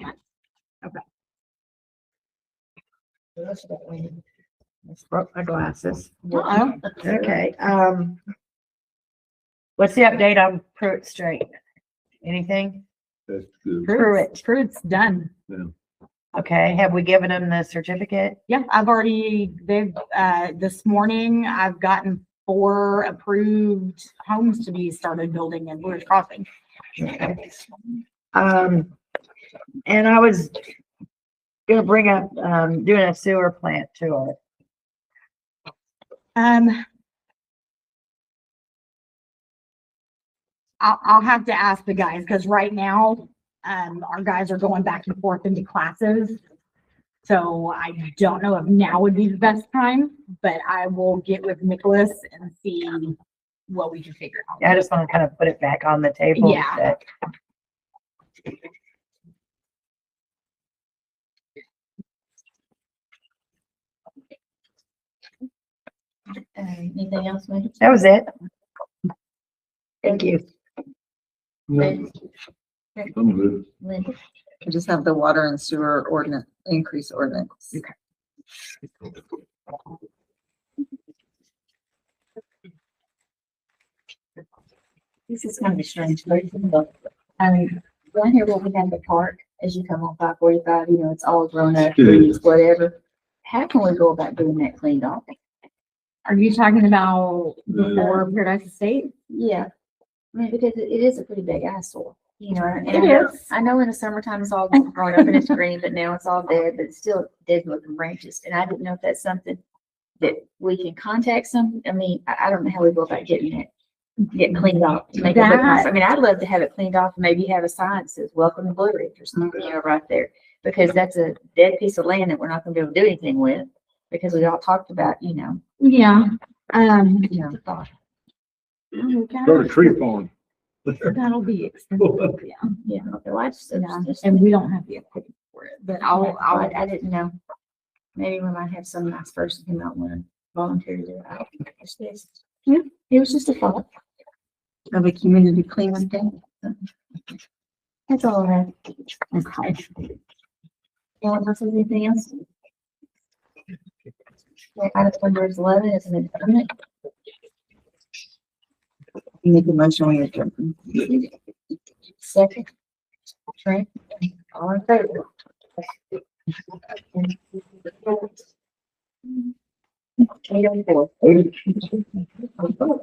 Broke my glasses. Uh-oh. Okay, what's the update on Pruitt Street? Anything? that's good. Pruitt's done. Okay, have we given them the certificate? Yeah, they've, this morning, I've gotten 4 approved homes to be started building in Blue Ridge Crossing. And I was gonna bring up, doing a sewer plant tour. I'll have to ask the guys, because right now, our guys are going back and forth into classes. So I don't know if now would be the best time, but I will get with Nicholas and see what we can figure out. I just want to kind of put it back on the table. Yeah. that- Anything else, Wendy? That was it. Thank you. I'm good. Linda? I just have the water and sewer ordinance, increase ordinance. This is kind of a strange person, but, down here where we have the park, as you come on 545, it's all grown up, trees, whatever. How can we go about doing that cleaned off? Are you talking about before Paradise Estate? Yeah, I mean, because it is a pretty big eyesore, and It is. I know in the summertime it's all grown up and it's green, but now it's all dead, but it's still dead looking branches. And I didn't know if that's something that we can contact I mean, I don't know how we go about getting it cleaned off to make it look nice. I mean, I'd love to have it cleaned off and maybe have a sign that says, welcome to Blue Ridge or something, right there. Because that's a dead piece of land that we're not gonna be able to do anything with, because we all talked about, Yeah. thought. Start a tree farm. That'll be expensive, yeah. Yeah, so I just, And we don't have the equipment for it, but I didn't know. Maybe we might have some nice person come out and volunteer to do it. I don't think it's this. Yeah, it was just a thought. Of a community cleanup day. That's all I have. Okay. Anyone else have anything else? Okay, item number 11 is an adjournment. Make a motion when you're. Second. Trent, all in favor? Eight oh four.